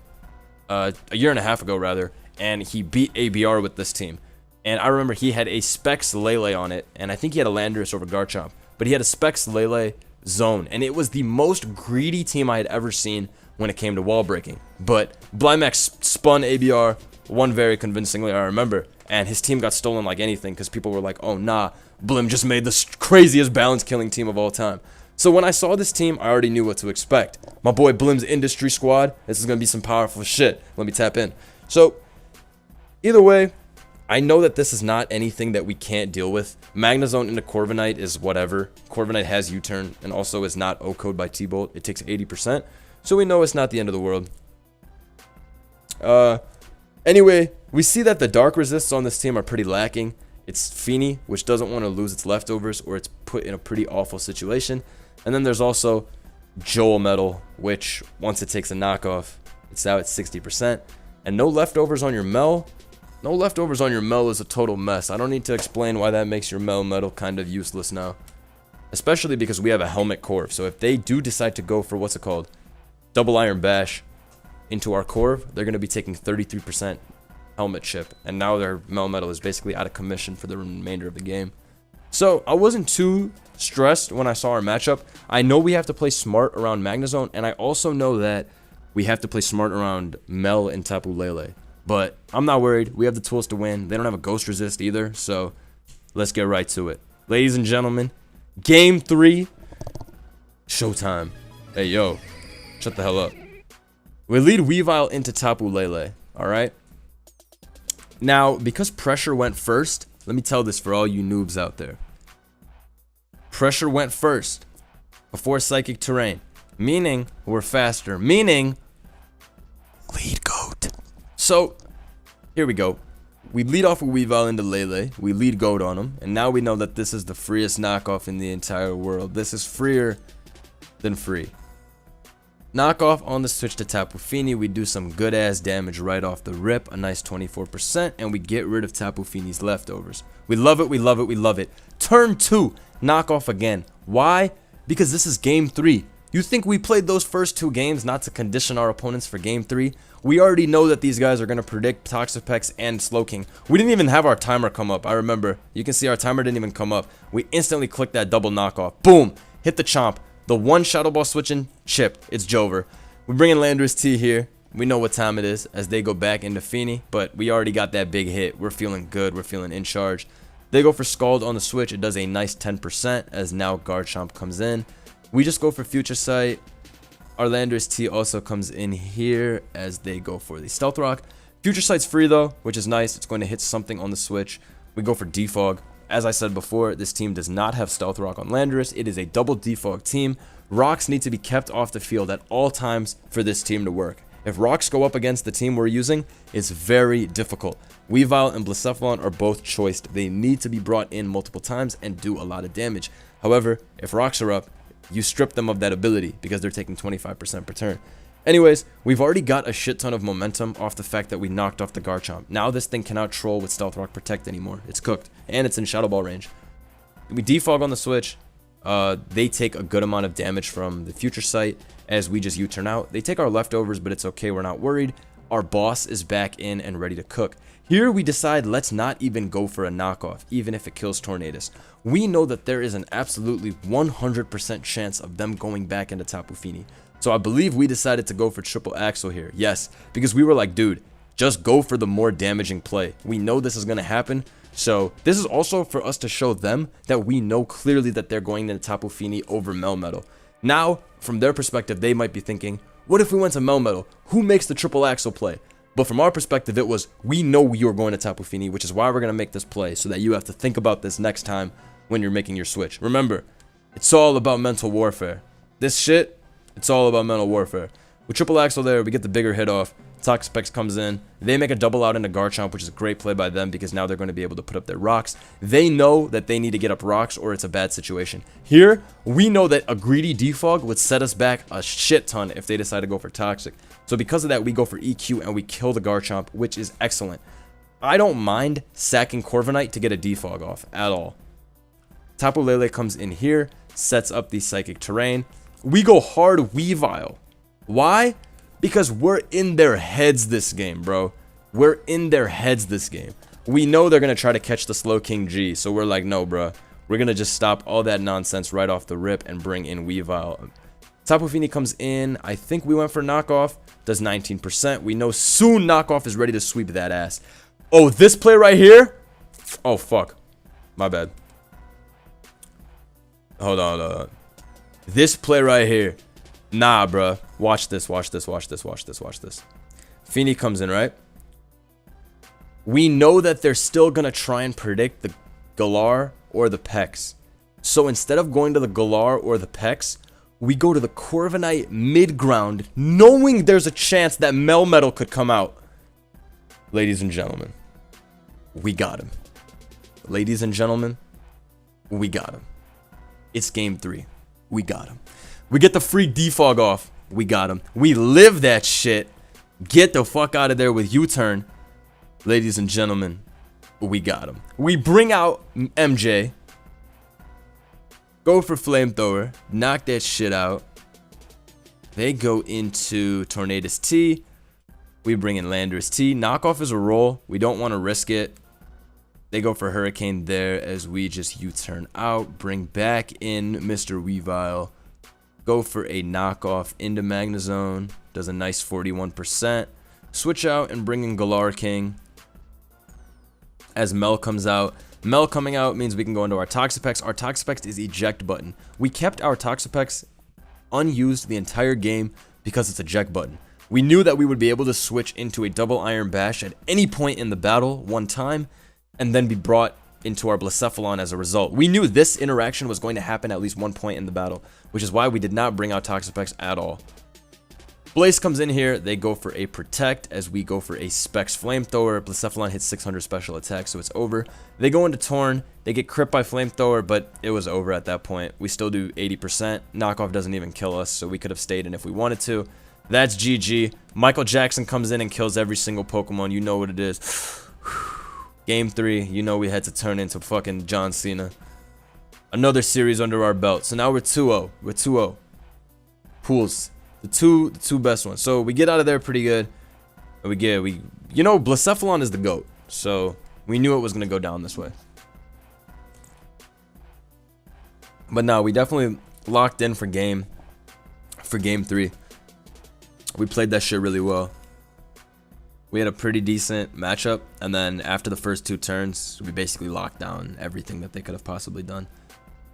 A year and a half ago, rather. And he beat ABR with this team. And I remember he had a Specs Lele on it. And I think he had a Landorus over Garchomp. But he had a Specs Lele zone, and it was the most greedy team I had ever seen when it came to wall breaking. But Blymax spun ABR, won very convincingly, I remember, and his team got stolen like anything because people were like, oh nah, Blim just made the craziest balance killing team of all time. So when I saw this team, I already knew what to expect. My boy Blim's industry squad, this is going to be some powerful shit. Let me tap in. So either way, I know that this is not anything that we can't deal with. Magnezone into Corviknight is whatever. Corviknight has U-turn and also is not O-code by T-Bolt. It takes 80%, so we know it's not the end of the world. Anyway, we see that the dark resists on this team are pretty lacking. It's Feeny, which doesn't want to lose its leftovers, or it's put in a pretty awful situation. And then there's also Joel Metal, which once it takes a knockoff, it's out at 60%. And no leftovers on your Mel. No leftovers on your Mel is a total mess. I don't need to explain why that makes your Melmetal kind of useless now. Especially because we have a Helmet Corv. So if they do decide to go for, what's it called? Double Iron Bash into our Corv, they're going to be taking 33% Helmet chip. And now their Melmetal is basically out of commission for the remainder of the game. So I wasn't too stressed when I saw our matchup. I know we have to play smart around Magnezone. And I also know that we have to play smart around Mel and Tapu Lele. But I'm not worried. We have the tools to win. They don't have a Ghost Resist either. So let's get right to it. Ladies and gentlemen, Game 3. Showtime. Hey, yo. Shut the hell up. We lead Weavile into Tapu Lele. Alright? Now, because Pressure went first, let me tell this for all you noobs out there. Pressure went first before Psychic Terrain, meaning we're faster, meaning lead goat. So here we go. We lead off with Weavile into Lele. We lead goat on him, and now we know that this is the freest knockoff in the entire world. This is freer than free. Knockoff on the switch to Tapu Fini. We do some good ass damage right off the rip, a nice 24%, and we get rid of Tapu Fini's leftovers. We love it, we love it, we love it. Turn 2, knockoff again. Why? Because this is game 3. You think we played those first 2 games not to condition our opponents for game 3? We already know that these guys are going to predict Toxapex and Slowking. We didn't even have our timer come up. I remember. You can see our timer didn't even come up. We instantly clicked that double knockoff. Boom! Hit the chomp. The one Shadow Ball switching, chip. It's Jover. We bring in Landorus T here. We know what time it is as they go back into Fini, but we already got that big hit. We're feeling good. We're feeling in charge. They go for Scald on the switch. It does a nice 10% as now Garchomp comes in. We just go for Future Sight. Our Landorus T also comes in here as they go for the Stealth Rock. Future Sight's free though, which is nice. It's going to hit something on the switch. We go for Defog. As I said before, this team does not have Stealth Rock on Landorus. It is a double Defog team. Rocks need to be kept off the field at all times for this team to work. If rocks go up against the team we're using, it's very difficult. Weavile and Blacephalon are both choiced. They need to be brought in multiple times and do a lot of damage. However, if rocks are up, you strip them of that ability because they're taking 25% per turn. Anyways, we've already got a shit ton of momentum off the fact that we knocked off the Garchomp. Now this thing cannot troll with Stealth Rock Protect anymore. It's cooked, and it's in Shadow Ball range. We defog on the switch. They take a good amount of damage from the Future Sight as we just U-turn out. They take our leftovers, but it's okay. We're not worried. Our boss is back in and ready to cook. Here we decide let's not even go for a knockoff, even if it kills Tornadus. We know that there is an absolutely 100% chance of them going back into Tapu Fini. So I believe we decided to go for triple Axle here. Yes, because we were like, dude, just go for the more damaging play. We know this is going to happen. So this is also for us to show them that we know clearly that they're going into Tapu Fini over Melmetal. Now, from their perspective, they might be thinking, what if we went to Melmetal? Who makes the triple Axle play? But from our perspective, it was, we know you're going to Tapu Fini, which is why we're going to make this play, so that you have to think about this next time when you're making your switch. Remember, it's all about mental warfare. This shit, it's all about mental warfare. With triple Axle there, we get the bigger hit off. Toxapex comes in. They make a double out into Garchomp, which is a great play by them because now they're going to be able to put up their rocks. They know that they need to get up rocks or it's a bad situation. Here, we know that a greedy defog would set us back a shit ton if they decide to go for Toxic. So because of that, we go for EQ and we kill the Garchomp, which is excellent. I don't mind sacking Corviknight to get a defog off at all. Tapu Lele comes in here, sets up the Psychic Terrain. We go hard Weavile. Why? Because we're in their heads this game, bro. We're in their heads this game. We know they're going to try to catch the Slowking G, so we're like, no, bro. We're going to just stop all that nonsense right off the rip and bring in Weavile. Tapu Fini comes in. I think we went for knockoff. Does 19%. We know soon knockoff is ready to sweep that ass. Oh, this play right here? Oh, fuck. My bad. Hold on. This play right here. Nah, bruh. Watch this. Fini comes in, right? We know that they're still going to try and predict the Galar or the Pex. So instead of going to the Galar or the Pex, we go to the Corviknight mid-ground, knowing there's a chance that Melmetal could come out. Ladies and gentlemen, we got him. Ladies and gentlemen, we got him. It's game 3. We got him. We get the free defog off. We got him. We live that shit. Get the fuck out of there with U-turn. Ladies and gentlemen, we got him. We bring out MJ. Go for Flamethrower. Knock that shit out. They go into Tornadus T. We bring in Landorus T. Knockoff is a roll. We don't want to risk it. They go for Hurricane there as we just U-turn out. Bring back in Mr. Weavile. Go for a knockoff into Magnezone. Does a nice 41%. Switch out and bring in Galar King. As Mel comes out. Mel coming out means we can go into our Toxapex. Our Toxapex is eject button. We kept our Toxapex unused the entire game because it's eject button. We knew that we would be able to switch into a double Iron Bash at any point in the battle one time and then be brought into our Blacephalon as a result. We knew this interaction was going to happen at least one point in the battle, which is why we did not bring out Toxapex at all. Blaze comes in here, they go for a Protect as we go for a Specs Flamethrower. Blacephalon hits 600 special attack, so it's over. They go into Torn, they get crit by Flamethrower, but it was over at that point. We still do 80%. Knockoff doesn't even kill us, so we could have stayed in if we wanted to. That's GG. Michael Jackson comes in and kills every single Pokemon. You know what it is. Game 3, you know we had to turn into fucking John Cena. Another series under our belt. So now we're 2-0. We're 2-0. Pools. The two best ones. So we get out of there pretty good. And you know, Blacephalon is the GOAT. So we knew it was gonna go down this way. But no, we definitely locked in for game 3. We played that shit really well. We had a pretty decent matchup, and then after the first 2 turns, we basically locked down everything that they could have possibly done.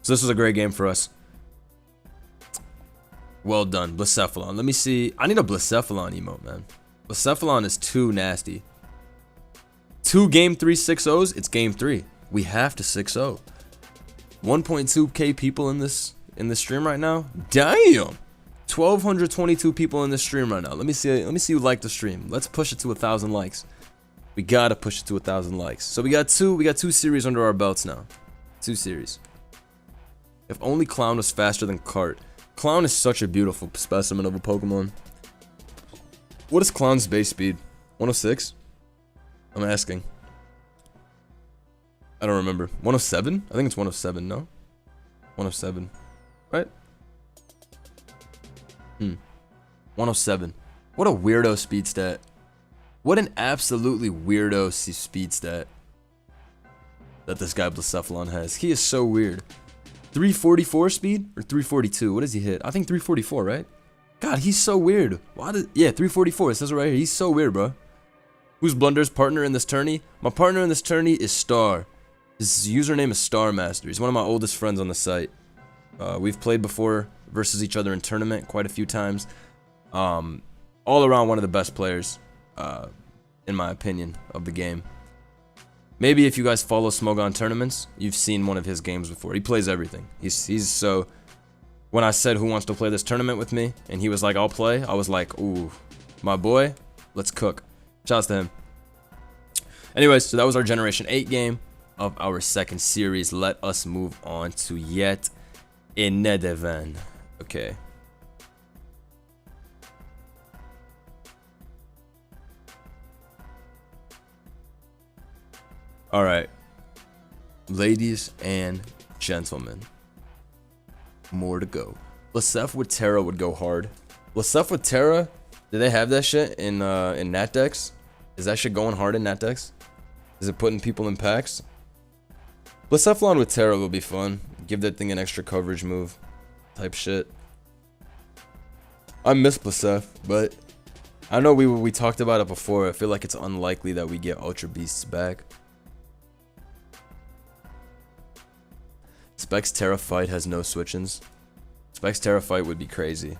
So this was a great game for us. Well done, Blacephalon. Let me see. I need a Blacephalon emote, man. Blacephalon is too nasty. 2 game 3 6-0s, it's game 3. We have to 6-0. 1.2k people in this stream right now. Damn. 1,222 people in this stream right now. Let me see who liked the stream. Let's push it to 1,000 likes. We gotta push it to 1,000 likes. So we got two series under our belts now. 2 series. If only Clown was faster than Cart. Clown is such a beautiful specimen of a Pokemon. What is Clown's base speed? 106? I'm asking. I don't remember. 107? I think it's 107, no? 107. Right? 107. What a weirdo speed stat. What an absolutely weirdo speed stat that this guy Blacephalon has. He is so weird. 344 speed or 342? What does he hit? I think 344, right? God, he's so weird. Yeah, 344. It says it right here. He's so weird, bro. Who's Blunder's partner in this tourney? My partner in this tourney is Star. His username is Star Master. He's one of my oldest friends on the site. We've played before versus each other in tournament quite a few times. All around one of the best players, in my opinion, of the game. Maybe if you guys follow Smogon tournaments, you've seen one of his games before. He plays everything. He's so... When I said who wants to play this tournament with me, and he was like, I'll play, I was like, ooh, my boy, let's cook. Shouts to him. Anyways, so that was our Generation 8 game of our second series. Let us move on to yet another event. Okay. Alright, ladies and gentlemen, more to go. Lacef with Terra would go hard. Lacef with Terra, do they have that shit in Nat decks? Is that shit going hard in Nat decks? Is it putting people in packs? Blacephalon with Terra will be fun. Give that thing an extra coverage move type shit. I miss Blacef, but I know we talked about it before. I feel like it's unlikely that we get Ultra Beasts back. Specs Terra Fight has no switch-ins. Specs Terra Fight would be crazy.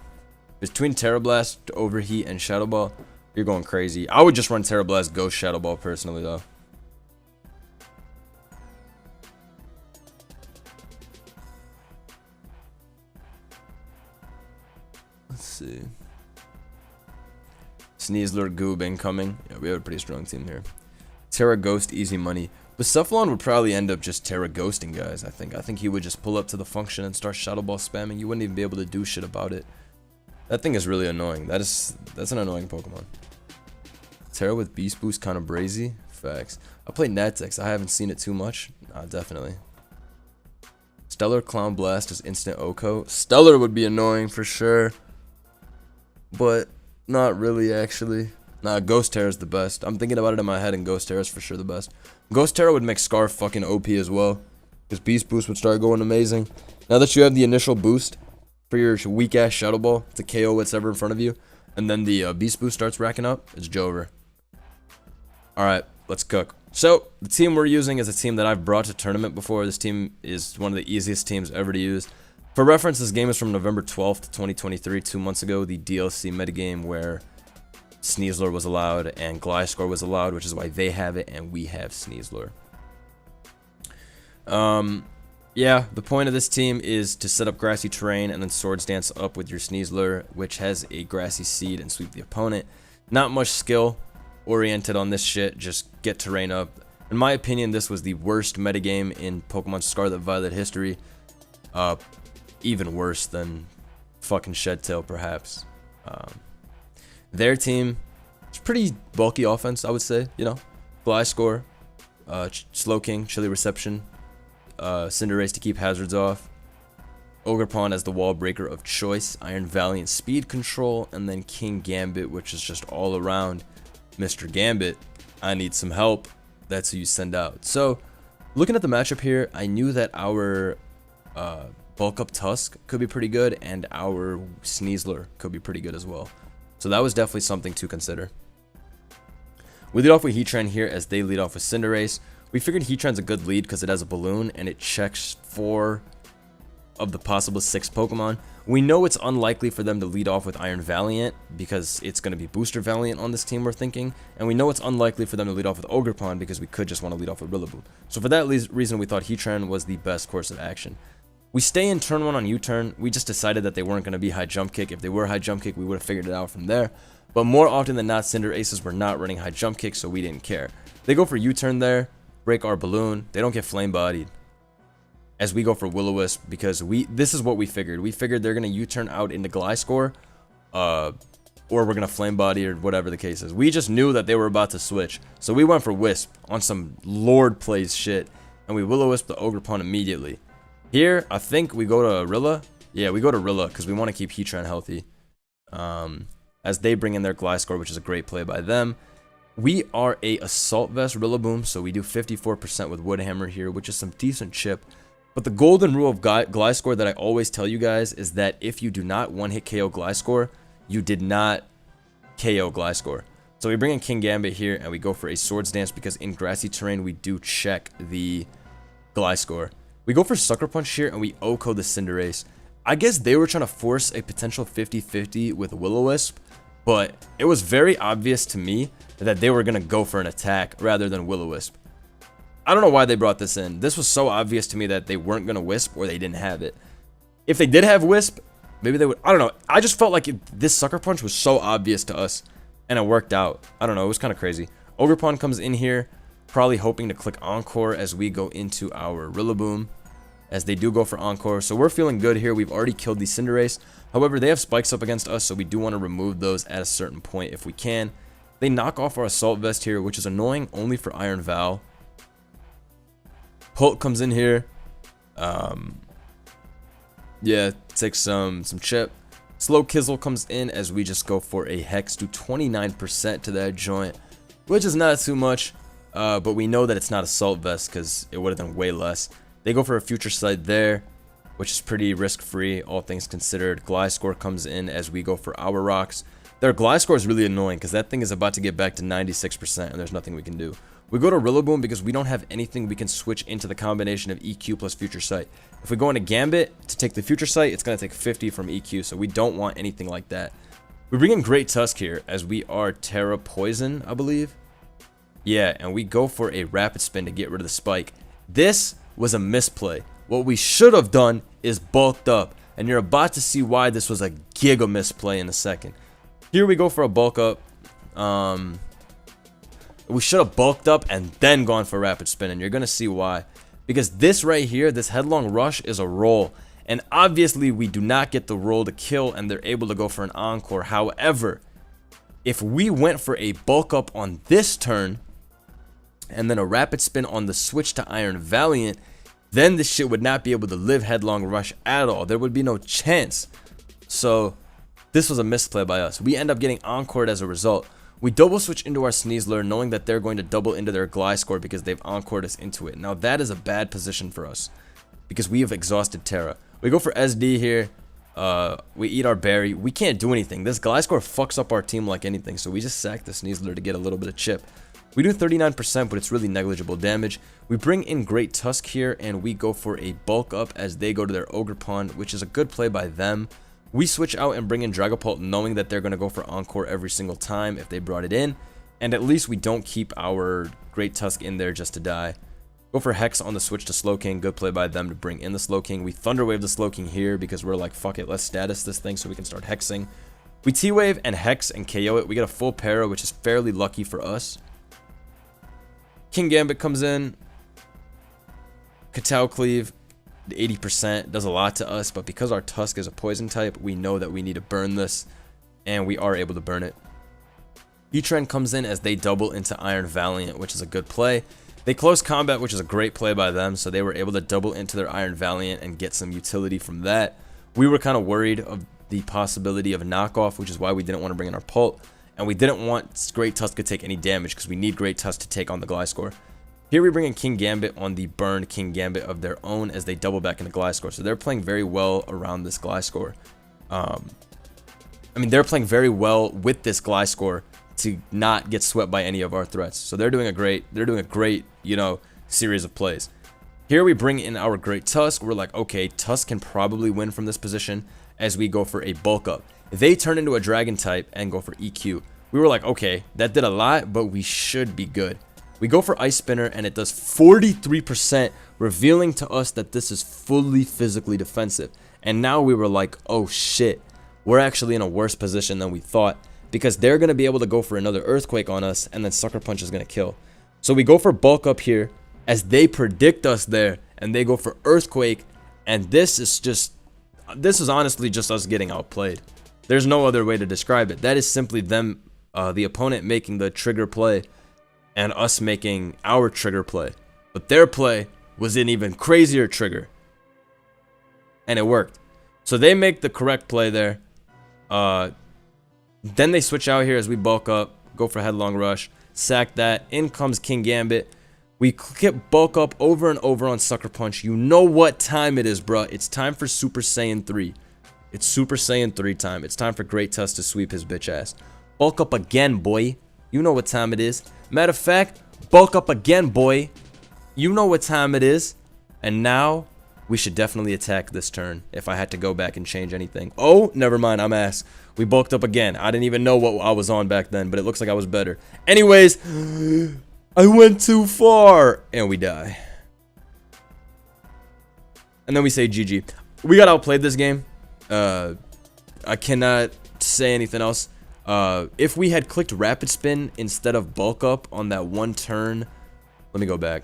Between Terra Blast, Overheat, and Shadow Ball, you're going crazy. I would just run Terra Blast, Ghost Shadow Ball personally, though. Let's see. Sneasler, Goob incoming. Yeah, we have a pretty strong team here. Terra Ghost, easy money. But Cephalon would probably end up just Terra ghosting guys, I think. I think he would just pull up to the function and start Shadow Ball spamming. You wouldn't even be able to do shit about it. That thing is really annoying. That's an annoying Pokemon. Terra with Beast Boost kind of brazy. Facts. I play Natex. I haven't seen it too much. Definitely. Stellar Clown Blast is instant Oko. Stellar would be annoying for sure. But not really, actually. Nah, Ghost Terra is the best. I'm thinking about it in my head, and Ghost Terra is for sure the best. Ghost Terra would make Scarf fucking OP as well, because Beast Boost would start going amazing. Now that you have the initial boost for your weak-ass Shadow Ball to KO whatever in front of you, and then the Beast Boost starts racking up, it's Jover. Alright, let's cook. So, the team we're using is a team that I've brought to tournament before. This team is one of the easiest teams ever to use. For reference, this game is from November 12th, 2023, 2 months ago, the DLC metagame where Sneasler was allowed and Gliscor was allowed, which is why they have it and we have Sneasler. Yeah, the point of this team is to set up grassy terrain and then swords dance up with your Sneasler, which has a grassy seed, and sweep the opponent. Not much skill oriented on this shit, just get terrain up. In my opinion, this was the worst metagame in Pokemon Scarlet Violet history. Even worse than fucking Shed-Tail, perhaps. Their team, it's pretty bulky offense, I would say, you know. Gliscor, Slowking, Chilly Reception, Cinderace to keep hazards off, Ogerpon as the wall breaker of choice, Iron Valiant speed control, and then King Gambit, which is just all around Mr. Gambit. I need some help. That's who you send out. So, looking at the matchup here, I knew that our bulk up Tusk could be pretty good, and our Sneasler could be pretty good as well. So that was definitely something to consider. We lead off with Heatran here as they lead off with Cinderace. We figured Heatran's a good lead because it has a balloon and it checks 4 of the possible 6 Pokemon. We know it's unlikely for them to lead off with Iron Valiant because it's going to be Booster Valiant on this team, we're thinking. And we know it's unlikely for them to lead off with Ogerpon because we could just want to lead off with Rillaboom. So for that reason, we thought Heatran was the best course of action. We stay in turn 1 on U-turn. We just decided that they weren't going to be high jump kick. If they were high jump kick, we would have figured it out from there. But more often than not, Cinderaces were not running high jump kick, so we didn't care. They go for U-turn there, break our balloon. They don't get flame bodied. As we go for Will-O-Wisp, because this is what we figured. We figured they're gonna U-turn out into Gliscor, or we're gonna flame body or whatever the case is. We just knew that they were about to switch, so we went for Wisp on some Lord plays shit, and we Will-O-Wisp the Ogerpon immediately. Here, I think we go to Rilla. Yeah, we go to Rilla because we want to keep Heatran healthy. As they bring in their Gliscor, which is a great play by them. We are a Assault Vest Rillaboom, so we do 54% with Woodhammer here, which is some decent chip. But the golden rule of Gliscor that I always tell you guys is that if you do not one-hit KO Gliscor, you did not KO Gliscor. So we bring in King Gambit here, and we go for a Swords Dance because in grassy terrain, we do check the Gliscor. We go for Sucker Punch here, and we OHKO the Cinderace. I guess they were trying to force a potential 50-50 with Will-O-Wisp, but it was very obvious to me that they were going to go for an attack rather than Will-O-Wisp. I don't know why they brought this in. This was so obvious to me that they weren't going to Wisp or they didn't have it. If they did have Wisp, maybe they would. I don't know. I just felt like this Sucker Punch was so obvious to us and it worked out. I don't know. It was kind of crazy. Ogerpon comes in here, probably hoping to click Encore as we go into our Rillaboom, as they do go for Encore. So we're feeling good here. We've already killed the Cinderace. However, they have spikes up against us, so we do want to remove those at a certain point if we can. They knock off our Assault Vest here, which is annoying only for Iron Val. Holt comes in here. Yeah, takes some chip. Slow Kizzle comes in as we just go for a Hex, do 29% to that joint, which is not too much. But we know that it's not Assault Vest because it would have done way less. They go for a Future Sight there, which is pretty risk-free, all things considered. Gliscor comes in as we go for our rocks. Their Gliscor is really annoying because that thing is about to get back to 96% and there's nothing we can do. We go to Rillaboom because we don't have anything we can switch into the combination of EQ plus Future Sight. If we go into Gambit to take the Future Sight, it's going to take 50 from EQ, so we don't want anything like that. We bring in Great Tusk here as we are Terra Poison, I believe. Yeah, and we go for a Rapid Spin to get rid of the Spike. This was a misplay. What we should have done is bulked up, and you're about to see why this was a giga misplay in a second. Here we go for a bulk up. We should have bulked up and then gone for Rapid Spin, and you're going to see why. Because this right here, this Headlong Rush is a roll, and obviously we do not get the roll to kill, and they're able to go for an Encore. However, if we went for a bulk up on this turn, and then a Rapid Spin on the switch to Iron Valiant, then this shit would not be able to live Headlong Rush at all. There would be no chance. So this was a misplay by us. We end up getting Encored as a result. We double switch into our Sneasler knowing that they're going to double into their Gliscor because they've Encored us into it. Now that is a bad position for us because we have exhausted Terra. We go for SD here. We eat our berry. We can't do anything. This Gliscor fucks up our team like anything, so we just sack the Sneasler to get a little bit of chip. We do 39%, but it's really negligible damage. We bring in Great Tusk here, and we go for a bulk up as they go to their Ogerpon, which is a good play by them. We switch out and bring in Dragapult, knowing that they're going to go for Encore every single time if they brought it in. And at least we don't keep our Great Tusk in there just to die. Go for Hex on the switch to Slowking. Good play by them to bring in the Slowking. We Thunderwave the Slowking here because we're like, fuck it, let's status this thing so we can start hexing. We T-Wave and Hex and KO it. We get a full para, which is fairly lucky for us. King Gambit comes in. Katao Cleave, 80%, does a lot to us, but because our Tusk is a poison type, we know that we need to burn this, and we are able to burn it. E-Trend comes in as they double into Iron Valiant, which is a good play. They close combat, which is a great play by them, so they were able to double into their Iron Valiant and get some utility from that. We were kind of worried of the possibility of a knockoff, which is why we didn't want to bring in our Pult, and we didn't want Great Tusk to take any damage because we need Great Tusk to take on the Gliscor. Here we bring in King Gambit on the burned King Gambit of their own as they double back into Gliscor, so they're playing very well around this Gliscor. I mean, they're playing very well with this Gliscor to not get swept by any of our threats. So they're doing a great, you know, series of plays. Here we bring in our Great Tusk. We're like, okay, Tusk can probably win from this position as we go for a bulk up. They turn into a Dragon type and go for EQ. We were like, okay, that did a lot, but we should be good. We go for Ice Spinner and it does 43%, revealing to us that this is fully physically defensive. And now we were like, oh shit, we're actually in a worse position than we thought, because they're going to be able to go for another Earthquake on us, and then Sucker Punch is going to kill. So we go for bulk up here, as they predict us there, and they go for Earthquake, and this is honestly just us getting outplayed. There's no other way to describe it. That is simply them, the opponent making the trigger play, and us making our trigger play. But their play was an even crazier trigger, and it worked. So they make the correct play there. Then they switch out here as we bulk up, go for Headlong Rush, sack that, in comes King Gambit. We get bulk up over and over on Sucker Punch. You know what time it is, bruh. It's time for Super Saiyan 3. It's Super Saiyan 3 time. It's time for Great Tusk to sweep his bitch ass. Bulk up again, boy. You know what time it is. Matter of fact, bulk up again, boy. You know what time it is. And now we should definitely attack this turn if I had to go back and change anything. Oh, never mind, I'm ass. We bulked up again. I didn't even know what I was on back then, but it looks like I was better. Anyways, I went too far, and we die. And then we say GG. We got outplayed this game. I cannot say anything else. If we had clicked Rapid Spin instead of bulk up on that one turn, let me go back.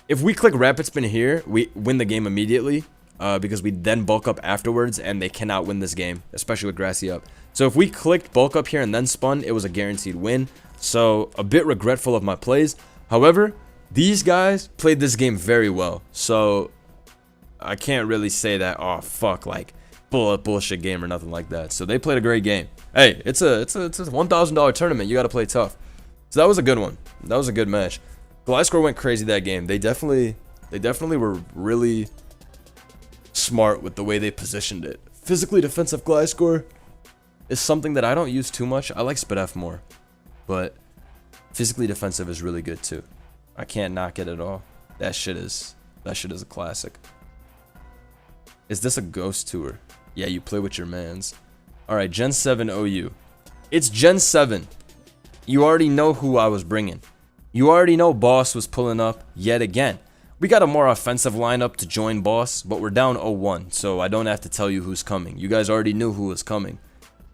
If we click Rapid Spin here, we win the game immediately, because we then bulk up afterwards, and they cannot win this game, especially with Grassy up. So if we clicked bulk up here and then spun, it was a guaranteed win. So a bit regretful of my plays. However, these guys played this game very well. So I can't really say that, oh fuck, like bullshit game or nothing like that. So they played a great game. Hey, it's a $1,000 tournament. You got to play tough. So that was a good one. That was a good match. Gliscor went crazy that game. They definitely were really smart with the way they positioned it. Physically defensive Gliscor is something that I don't use too much. I like Spadef more, but physically defensive is really good too. I can't knock it at all. That shit is a classic. Is this a ghost tour? Yeah, you play with your mans. All right, Gen 7 OU. It's Gen 7. You already know who I was bringing. You already know Boss was pulling up yet again. We got a more offensive lineup to join Boss, but we're down 0-1, so I don't have to tell you who's coming. You guys already knew who was coming.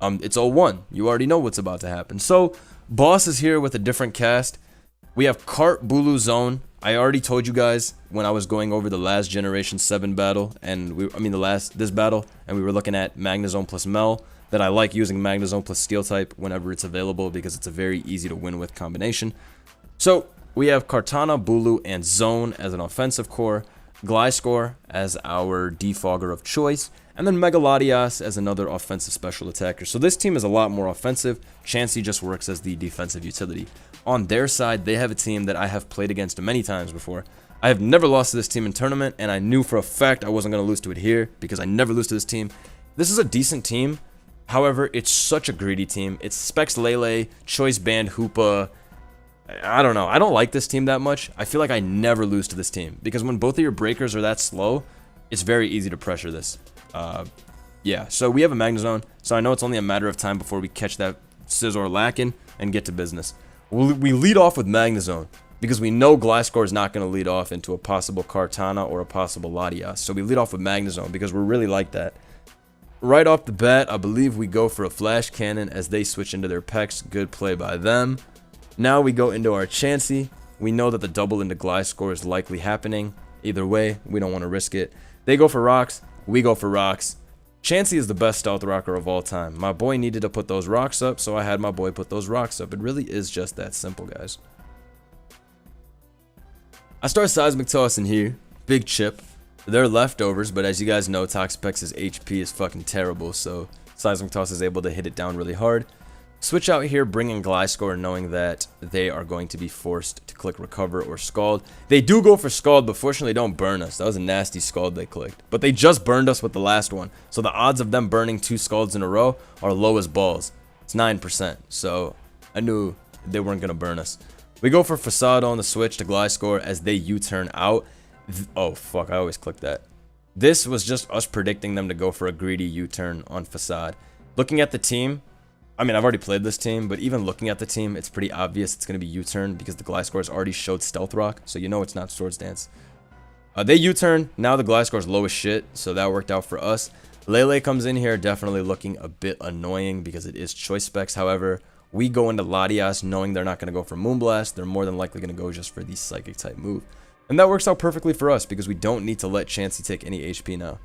It's 0-1. You already know what's about to happen. So, Boss is here with a different cast. We have Cart, Bulu, Zone. I already told you guys when I was going over the last Generation 7 battle, and this battle, and we were looking at Magnezone plus Mel, that I like using Magnezone plus Steel type whenever it's available because it's a very easy to win with combination. So, we have Kartana, Bulu, and Zone as an offensive core, Gliscor as our defogger of choice, and then Megalodios as another offensive special attacker. So this team is a lot more offensive. Chansey just works as the defensive utility. On their side, they have a team that I have played against many times before. I have never lost to this team in tournament, and I knew for a fact I wasn't going to lose to it here because I never lose to this team. This is a decent team. However, it's such a greedy team. It's Specs Lele, Choice Band, Hoopa. I don't know. I don't like this team that much. I feel like I never lose to this team because when both of your breakers are that slow, it's very easy to pressure this. Yeah, so we have a Magnezone, so I know it's only a matter of time before we catch that Scizor lacking, and get to business. We lead off with Magnezone, because we know Gliscor is not going to lead off into a possible Kartana or a possible Latias. So we lead off with Magnezone, because we're really like that. Right off the bat, I believe we go for a Flash Cannon as they switch into their Pex. Good play by them. Now we go into our Chansey. We know that the double into Gliscor is likely happening. Either way, we don't want to risk it. They go for rocks. We go for rocks. Chansey is the best stealth rocker of all time. My boy needed to put those rocks up, so I had my boy put those rocks up. It really is just that simple, guys. I start Seismic Toss in here. Big chip. They're leftovers, but as you guys know, Toxapex's HP is fucking terrible, so Seismic Toss is able to hit it down really hard. Switch out here, bring in Gliscor, knowing that they are going to be forced to click Recover or Scald. They do go for Scald, but fortunately don't burn us. That was a nasty Scald they clicked. But they just burned us with the last one, so the odds of them burning 2 Scalds in a row are low as balls. It's 9%, so I knew they weren't going to burn us. We go for Facade on the switch to Gliscor as they U-turn out. Oh, fuck, I always click that. This was just us predicting them to go for a greedy U-turn on Facade. Looking at the team, I mean, I've already played this team, but even looking at the team, it's pretty obvious it's going to be U-turn because the Gliscor has already showed Stealth Rock, so you know it's not Swords Dance. They U-turn. Now the Gliscor's low as shit, so that worked out for us. Lele comes in here, definitely looking a bit annoying because it is choice specs. However, we go into Latias knowing they're not going to go for Moonblast. They're more than likely going to go just for the Psychic type move. And that works out perfectly for us because we don't need to let Chansey take any HP now.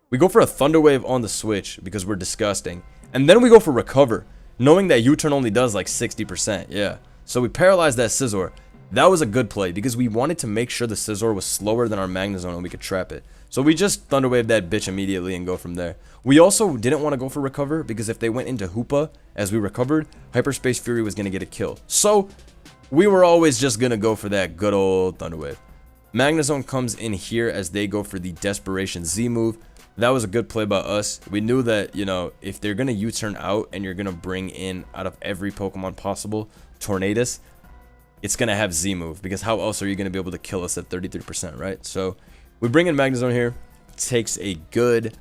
We go for a Thunder Wave on the switch because we're disgusting. And then we go for Recover, knowing that U-turn only does like 60%. Yeah. So we paralyzed that Scizor. That was a good play because we wanted to make sure the Scizor was slower than our Magnezone and we could trap it. So we just Thunder Wave that bitch immediately and go from there. We also didn't want to go for Recover because if they went into Hoopa as we recovered, Hyperspace Fury was going to get a kill. So we were always just going to go for that good old Thunder Wave. Magnezone comes in here as they go for the Desperation Z move. That was a good play by us. We knew that, you know, if they're going to U-turn out and you're going to bring in out of every Pokemon possible, Tornadus, it's going to have Z move because how else are you going to be able to kill us at 33%, right? So we bring in Magnezone here. Takes a good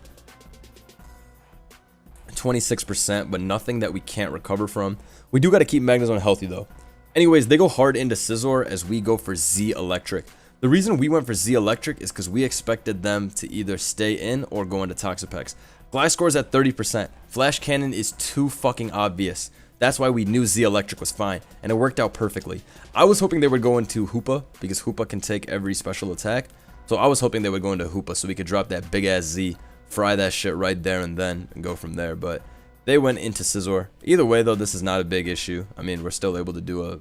26%, but nothing that we can't recover from. We do got to keep Magnezone healthy though. Anyways, they go hard into Scizor as we go for Z Electric. The reason we went for Z Electric is because we expected them to either stay in or go into Toxapex. Gliscor's at 30%. Flash Cannon is too fucking obvious. That's why we knew Z Electric was fine, and it worked out perfectly. I was hoping they would go into Hoopa, because Hoopa can take every special attack. So I was hoping they would go into Hoopa so we could drop that big-ass Z, fry that shit right there and then, and go from there. But they went into Scizor. Either way, though, this is not a big issue. I mean, we're still able to do a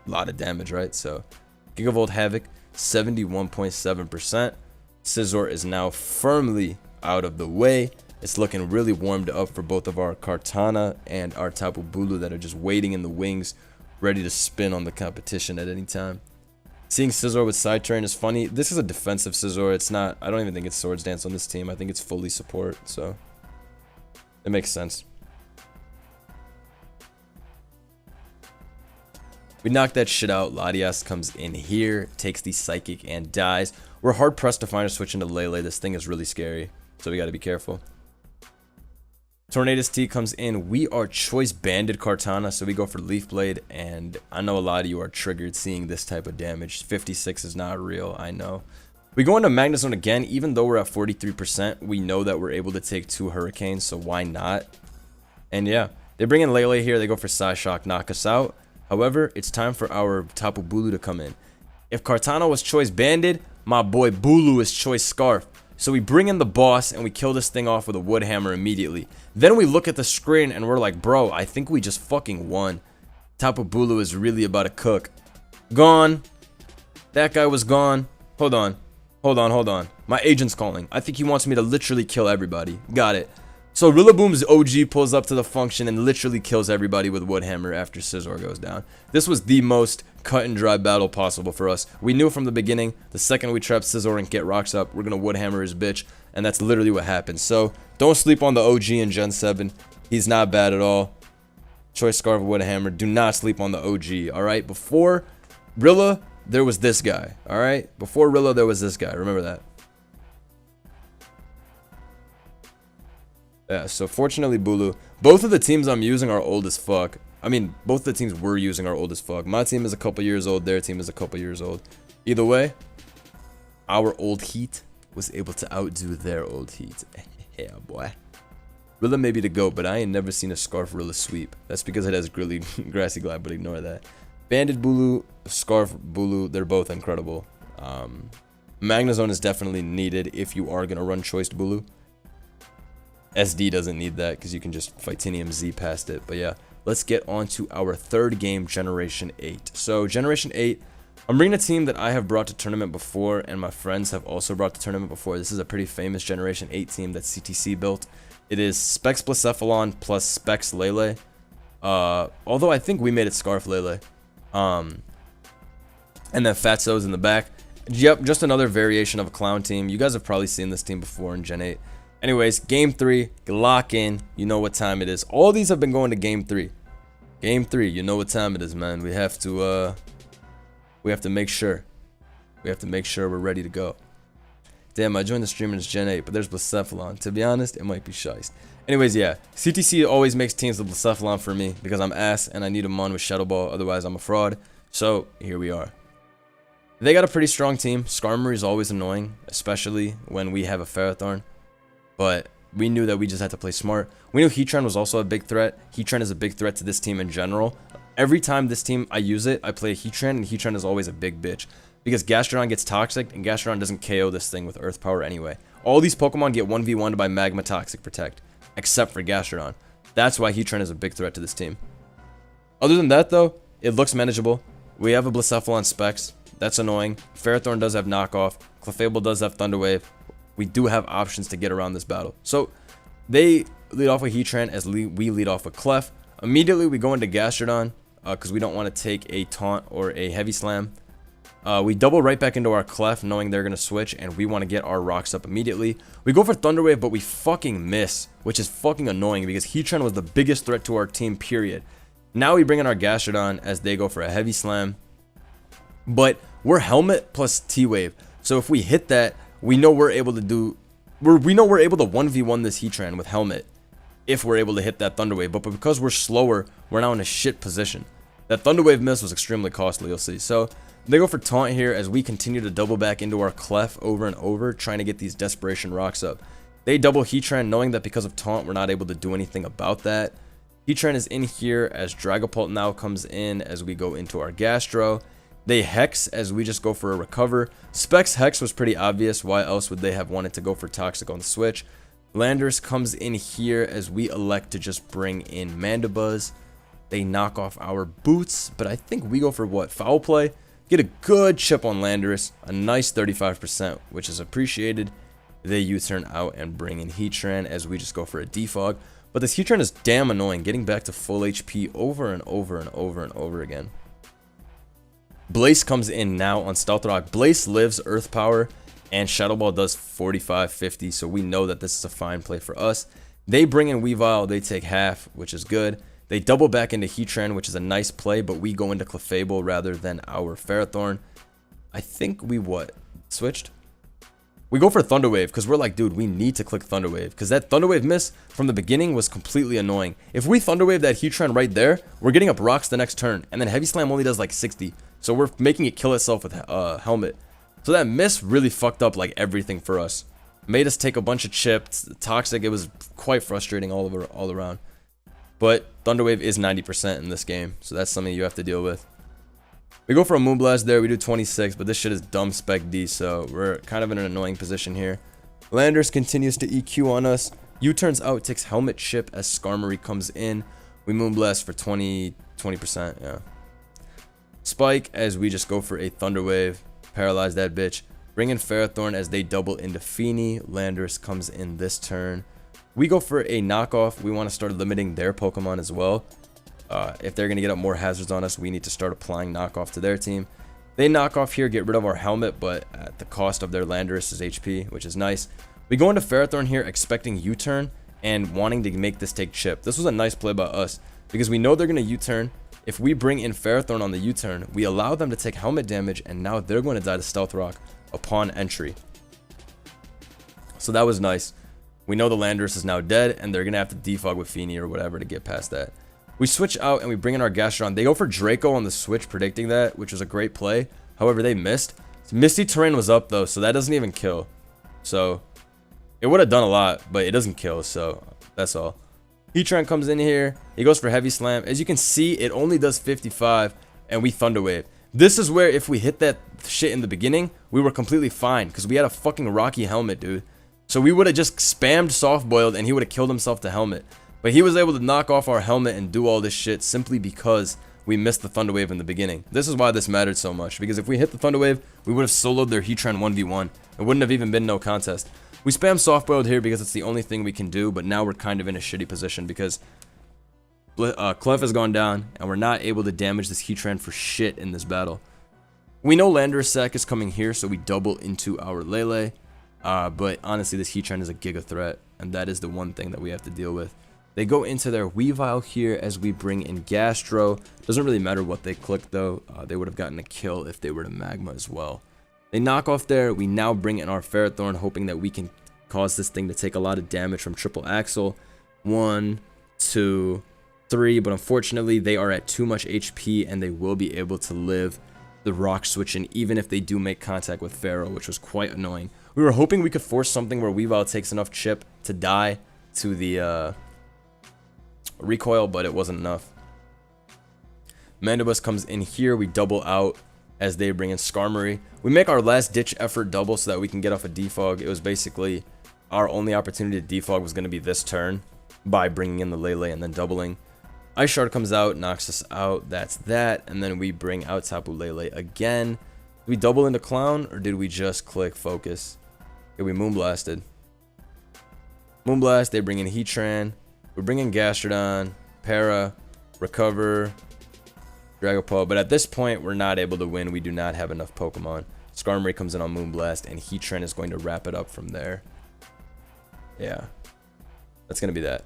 lot of damage, right? So, Gigavolt Havoc, 71.7%. Scizor is now firmly out of the way. It's looking really warmed up for both of our Kartana and our Tapu Bulu that are just waiting in the wings, ready to spin on the competition at any time. Seeing Scizor with Side Train is funny. This is a defensive Scizor. It's not, I don't even think it's Swords Dance on this team. I think it's fully support, so it makes sense. We knock that shit out. Latias comes in here, takes the Psychic and dies. We're hard pressed to find a switch into Lele. This thing is really scary, so we got to be careful. Tornadus T comes in. We are choice banded Kartana, so we go for Leaf Blade, and I know a lot of you are triggered seeing this type of damage. 56 is not real, I know. We go into Magnezone again. Even though we're at 43%, we know that we're able to take 2 Hurricanes, so why not? And yeah, they bring in Lele here. They go for Psyshock, knock us out. However, it's time for our Tapu Bulu to come in. If Kartana was choice banded, my boy Bulu is choice Scarf. So we bring in the boss and we kill this thing off with a wood hammer immediately. Then we look at the screen and we're like, bro, I think we just fucking won. Tapu Bulu is really about to cook. Gone. That guy was gone. Hold on. Hold on, hold on. My agent's calling. I think he wants me to literally kill everybody. Got it. So Rillaboom's OG pulls up to the function and literally kills everybody with wood hammer after Scizor goes down. This was the most cut and dry battle possible for us. We knew from the beginning, the second we trap Scizor and get rocks up, we're gonna wood hammer his bitch, and that's literally what happened. So don't sleep on the OG in Gen 7. He's not bad at all. Choice Scarf wood hammer. Do not sleep on the OG. All right. Before Rilla, there was this guy. All right. Before Rilla, there was this guy. Remember that. Yeah, so fortunately, Bulu. Both of the teams I'm using are old as fuck. I mean, both the teams we're using are old as fuck. My team is a couple years old. Their team is a couple years old. Either way, our old heat was able to outdo their old heat. Yeah, boy. Rilla may be the GOAT, but I ain't never seen a Scarf Rilla sweep. That's because it has Grilly, Grassy Glide, but ignore that. Banded Bulu, Scarf Bulu, they're both incredible. Magnezone is definitely needed if you are going to run Choiced Bulu. SD doesn't need that because you can just Fightinium Z past it. But yeah, let's get on to our third game, Generation 8. So Generation 8, I'm bringing a team that I have brought to tournament before, and my friends have also brought to tournament before. This is a pretty famous Generation 8 team that CTC built. It is Specs Blacephalon plus Specs Lele. Although I think we made it Scarf Lele. And then Fatso's in the back. Yep, just another variation of a clown team. You guys have probably seen this team before in Gen 8. Anyways, Game 3, lock in. You know what time it is. All these have been going to Game 3. Game 3, you know what time it is, man. We have to make sure. We have to make sure we're ready to go. Damn, I joined the stream and it's Gen 8, but there's Blacephalon. To be honest, it might be shiced. Anyways, yeah. CTC always makes teams with Blacephalon for me because I'm ass and I need him on with Shadow Ball, otherwise I'm a fraud. So, here we are. They got a pretty strong team. Skarmory is always annoying, especially when we have a Ferrothorn. But we knew that we just had to play smart. We knew Heatran was also a big threat. Heatran is a big threat to this team in general. Every time this team I use it, I play a Heatran, and Heatran is always a big bitch. Because Gastrodon gets Toxic, and Gastrodon doesn't KO this thing with Earth Power anyway. All these Pokemon get 1v1'd by Magma Toxic Protect, except for Gastrodon. That's why Heatran is a big threat to this team. Other than that, though, it looks manageable. We have a Blacephalon Specs. That's annoying. Ferrothorn does have Knockoff. Clefable does have Thunder Wave. We do have options to get around this battle. So, they lead off with Heatran as we lead off with Clef. Immediately, we go into Gastrodon because we don't want to take a Taunt or a Heavy Slam. We double right back into our Clef knowing they're going to switch and we want to get our rocks up immediately. We go for Thunder Wave, but we fucking miss, which is fucking annoying because Heatran was the biggest threat to our team, period. Now we bring in our Gastrodon as they go for a Heavy Slam. But we're Helmet plus T-Wave. So if we hit that, we know we're able to do... We know we're able to 1v1 this Heatran with Helmet if we're able to hit that Thunder Wave. But because we're slower, we're now in a shit position. That Thunder Wave miss was extremely costly, you'll see. So they go for Taunt here as we continue to double back into our Clef over and over, trying to get these Desperation Rocks up. They double Heatran, knowing that because of Taunt, we're not able to do anything about that. Heatran is in here as Dragapult now comes in as we go into our Gastro. They Hex as we just go for a Recover. Specs Hex was pretty obvious. Why else would they have wanted to go for Toxic on the switch? Landorus comes in here as we elect to just bring in Mandibuzz. They knock off our Boots, but I think we go for what? Foul Play? Get a good chip on Landorus. A nice 35%, which is appreciated. They U-turn out and bring in Heatran as we just go for a Defog. But this Heatran is damn annoying, getting back to full HP over and over and over and over again. Blaze comes in now on Stealth Rock. Blaze lives Earth Power, and Shadow Ball does 45-50, so we know that this is a fine play for us. They bring in Weavile, they take half, which is good. They double back into Heatran, which is a nice play, but we go into Clefable rather than our Ferrothorn. I think we switched? We go for Thunder Wave because we're like, dude, we need to click Thunder Wave because that Thunder Wave miss from the beginning was completely annoying. If we Thunder Wave that Heatran right there, we're getting up rocks the next turn, and then Heavy Slam only does like 60. So we're making it kill itself with Helmet. So that miss really fucked up like everything for us. Made us take a bunch of chips, Toxic. It was quite frustrating all around. But Thunder Wave is 90% in this game, so that's something you have to deal with. We go for a Moonblast there, we do 26, but this shit is dumb Spec D, so we're kind of in an annoying position here. Landers continues to EQ on us. U-turns out, takes Helmet Chip as Skarmory comes in. We Moonblast for 20%, yeah. Spike as we just go for a Thunder Wave, paralyze that bitch. Bring in Ferrothorn as they double into Feeny. Landers comes in this turn. We go for a knockoff. We want to start limiting their Pokemon as well. If they're going to get up more hazards on us, we need to start applying knockoff to their team. They knock off here, get rid of our Helmet, but at the cost of their Landorus' HP, which is nice. We go into Ferrothorn here expecting U-turn and wanting to make this take chip. This was a nice play by us because we know they're going to U-turn. If we bring in Ferrothorn on the U-turn, we allow them to take Helmet damage, and now they're going to die to Stealth Rock upon entry. So that was nice. We know the Landorus is now dead, and they're going to have to defog with Feeny or whatever to get past that. We switch out, and we bring in our Gastrodon. They go for Draco on the switch, predicting that, which was a great play. However, they missed. Misty Terrain was up, though, so that doesn't even kill. So, it would have done a lot, but it doesn't kill, so that's all. Heatran comes in here. He goes for Heavy Slam. As you can see, it only does 55, and we Thunder Wave. This is where if we hit that shit in the beginning, we were completely fine, because we had a fucking Rocky helmet, dude. So we would have just spammed Soft Boiled, and he would have killed himself to helmet. But he was able to knock off our helmet and do all this shit simply because we missed the Thunder Wave in the beginning. This is why this mattered so much, because if we hit the Thunder Wave, we would have soloed their Heatran 1v1. It wouldn't have even been no contest. We spam Soft Boiled here because it's the only thing we can do, but now we're kind of in a shitty position because Clef has gone down, and we're not able to damage this Heatran for shit in this battle. We know Landorus Sack is coming here, so we double into our Lele. But honestly, this Heatran is a giga threat, and that is the one thing that we have to deal with. They go into their Weavile here as we bring in Gastro. Doesn't really matter what they click, though. They would have gotten a kill if they were to Magma as well. They knock off there. We now bring in our Ferrothorn, hoping that we can cause this thing to take a lot of damage from Triple Axle. 1, 2, 3. But unfortunately, they are at too much HP, and they will be able to live the rock switching, even if they do make contact with Pharaoh, which was quite annoying. We were hoping we could force something where Weavile takes enough chip to die to the recoil, but it wasn't enough. Mandibus comes in here. We double out as they bring in Skarmory. We make our last ditch effort double so that we can get off a defog. It was basically our only opportunity to defog was going to be this turn by bringing in the Lele and then doubling. Ice Shard comes out, knocks us out. That's that. And then we bring out Tapu Lele again. Did we double into Clown, or did we just click Focus? Yeah, we Moonblasted. Moonblast, they bring in Heatran. We bring in Gastrodon, Para, Recover, Dragapult. But at this point, we're not able to win. We do not have enough Pokemon. Skarmory comes in on Moonblast, and Heatran is going to wrap it up from there. Yeah. That's going to be that.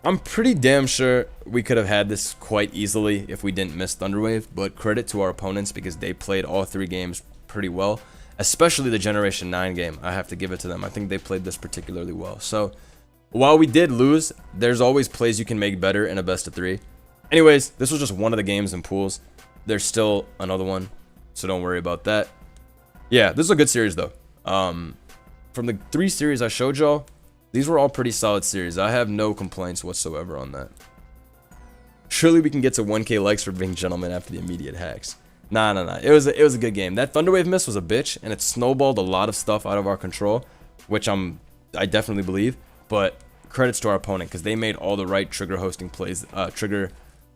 I'm pretty damn sure we could have had this quite easily if we didn't miss Thunder Wave, but credit to our opponents because they played all 3 games pretty well, especially the Generation 9 game. I have to give it to them. I think they played this particularly well. So, while we did lose, there's always plays you can make better in a best of 3. Anyways, this was just one of the games in pools. There's still another one, so don't worry about that. Yeah, this is a good series though. From the 3 series I showed y'all, these were all pretty solid series. I have no complaints whatsoever on that. Surely we can get to 1K likes for being gentlemen after the immediate hacks. Nah. It was a good game. That Thunder Wave miss was a bitch, and it snowballed a lot of stuff out of our control, which I definitely believe. But credits to our opponent because they made all the right trigger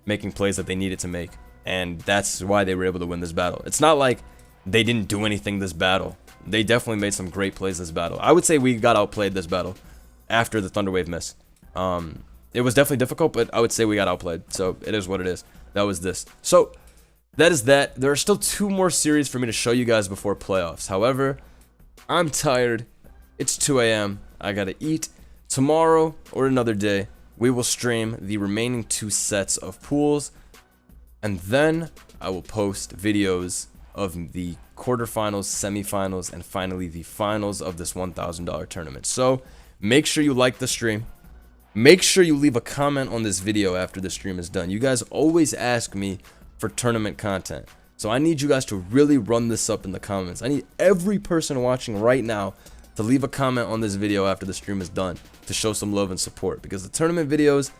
making plays that they needed to make, and that's why they were able to win this battle. It's not like they didn't do anything this battle. They definitely made some great plays this battle. I would say we got outplayed this battle after the Thunder Wave miss. It was definitely difficult, but I would say we got outplayed. So it is what it is. That was this. So that is that. There are still 2 more series for me to show you guys before playoffs. However, I'm tired. It's 2 a.m. I gotta eat. Tomorrow or another day, we will stream the remaining 2 sets of pools, and then I will post videos of the quarterfinals, semifinals, and finally the finals of this $1,000 tournament. So make sure you like the stream. Make sure you leave a comment on this video after the stream is done. You guys always ask me for tournament content, so I need you guys to really run this up in the comments. I need every person watching right now to leave a comment on this video after the stream is done to show some love and support, because the tournament videos,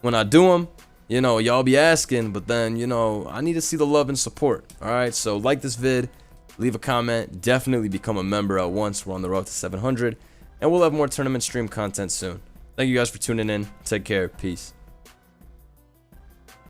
when I do them, you know, y'all be asking, but then, you know, I need to see the love and support. Alright, so like this vid, leave a comment, definitely become a member at once. We're on the road to 700, and we'll have more tournament stream content soon. Thank you guys for tuning in. Take care. Peace.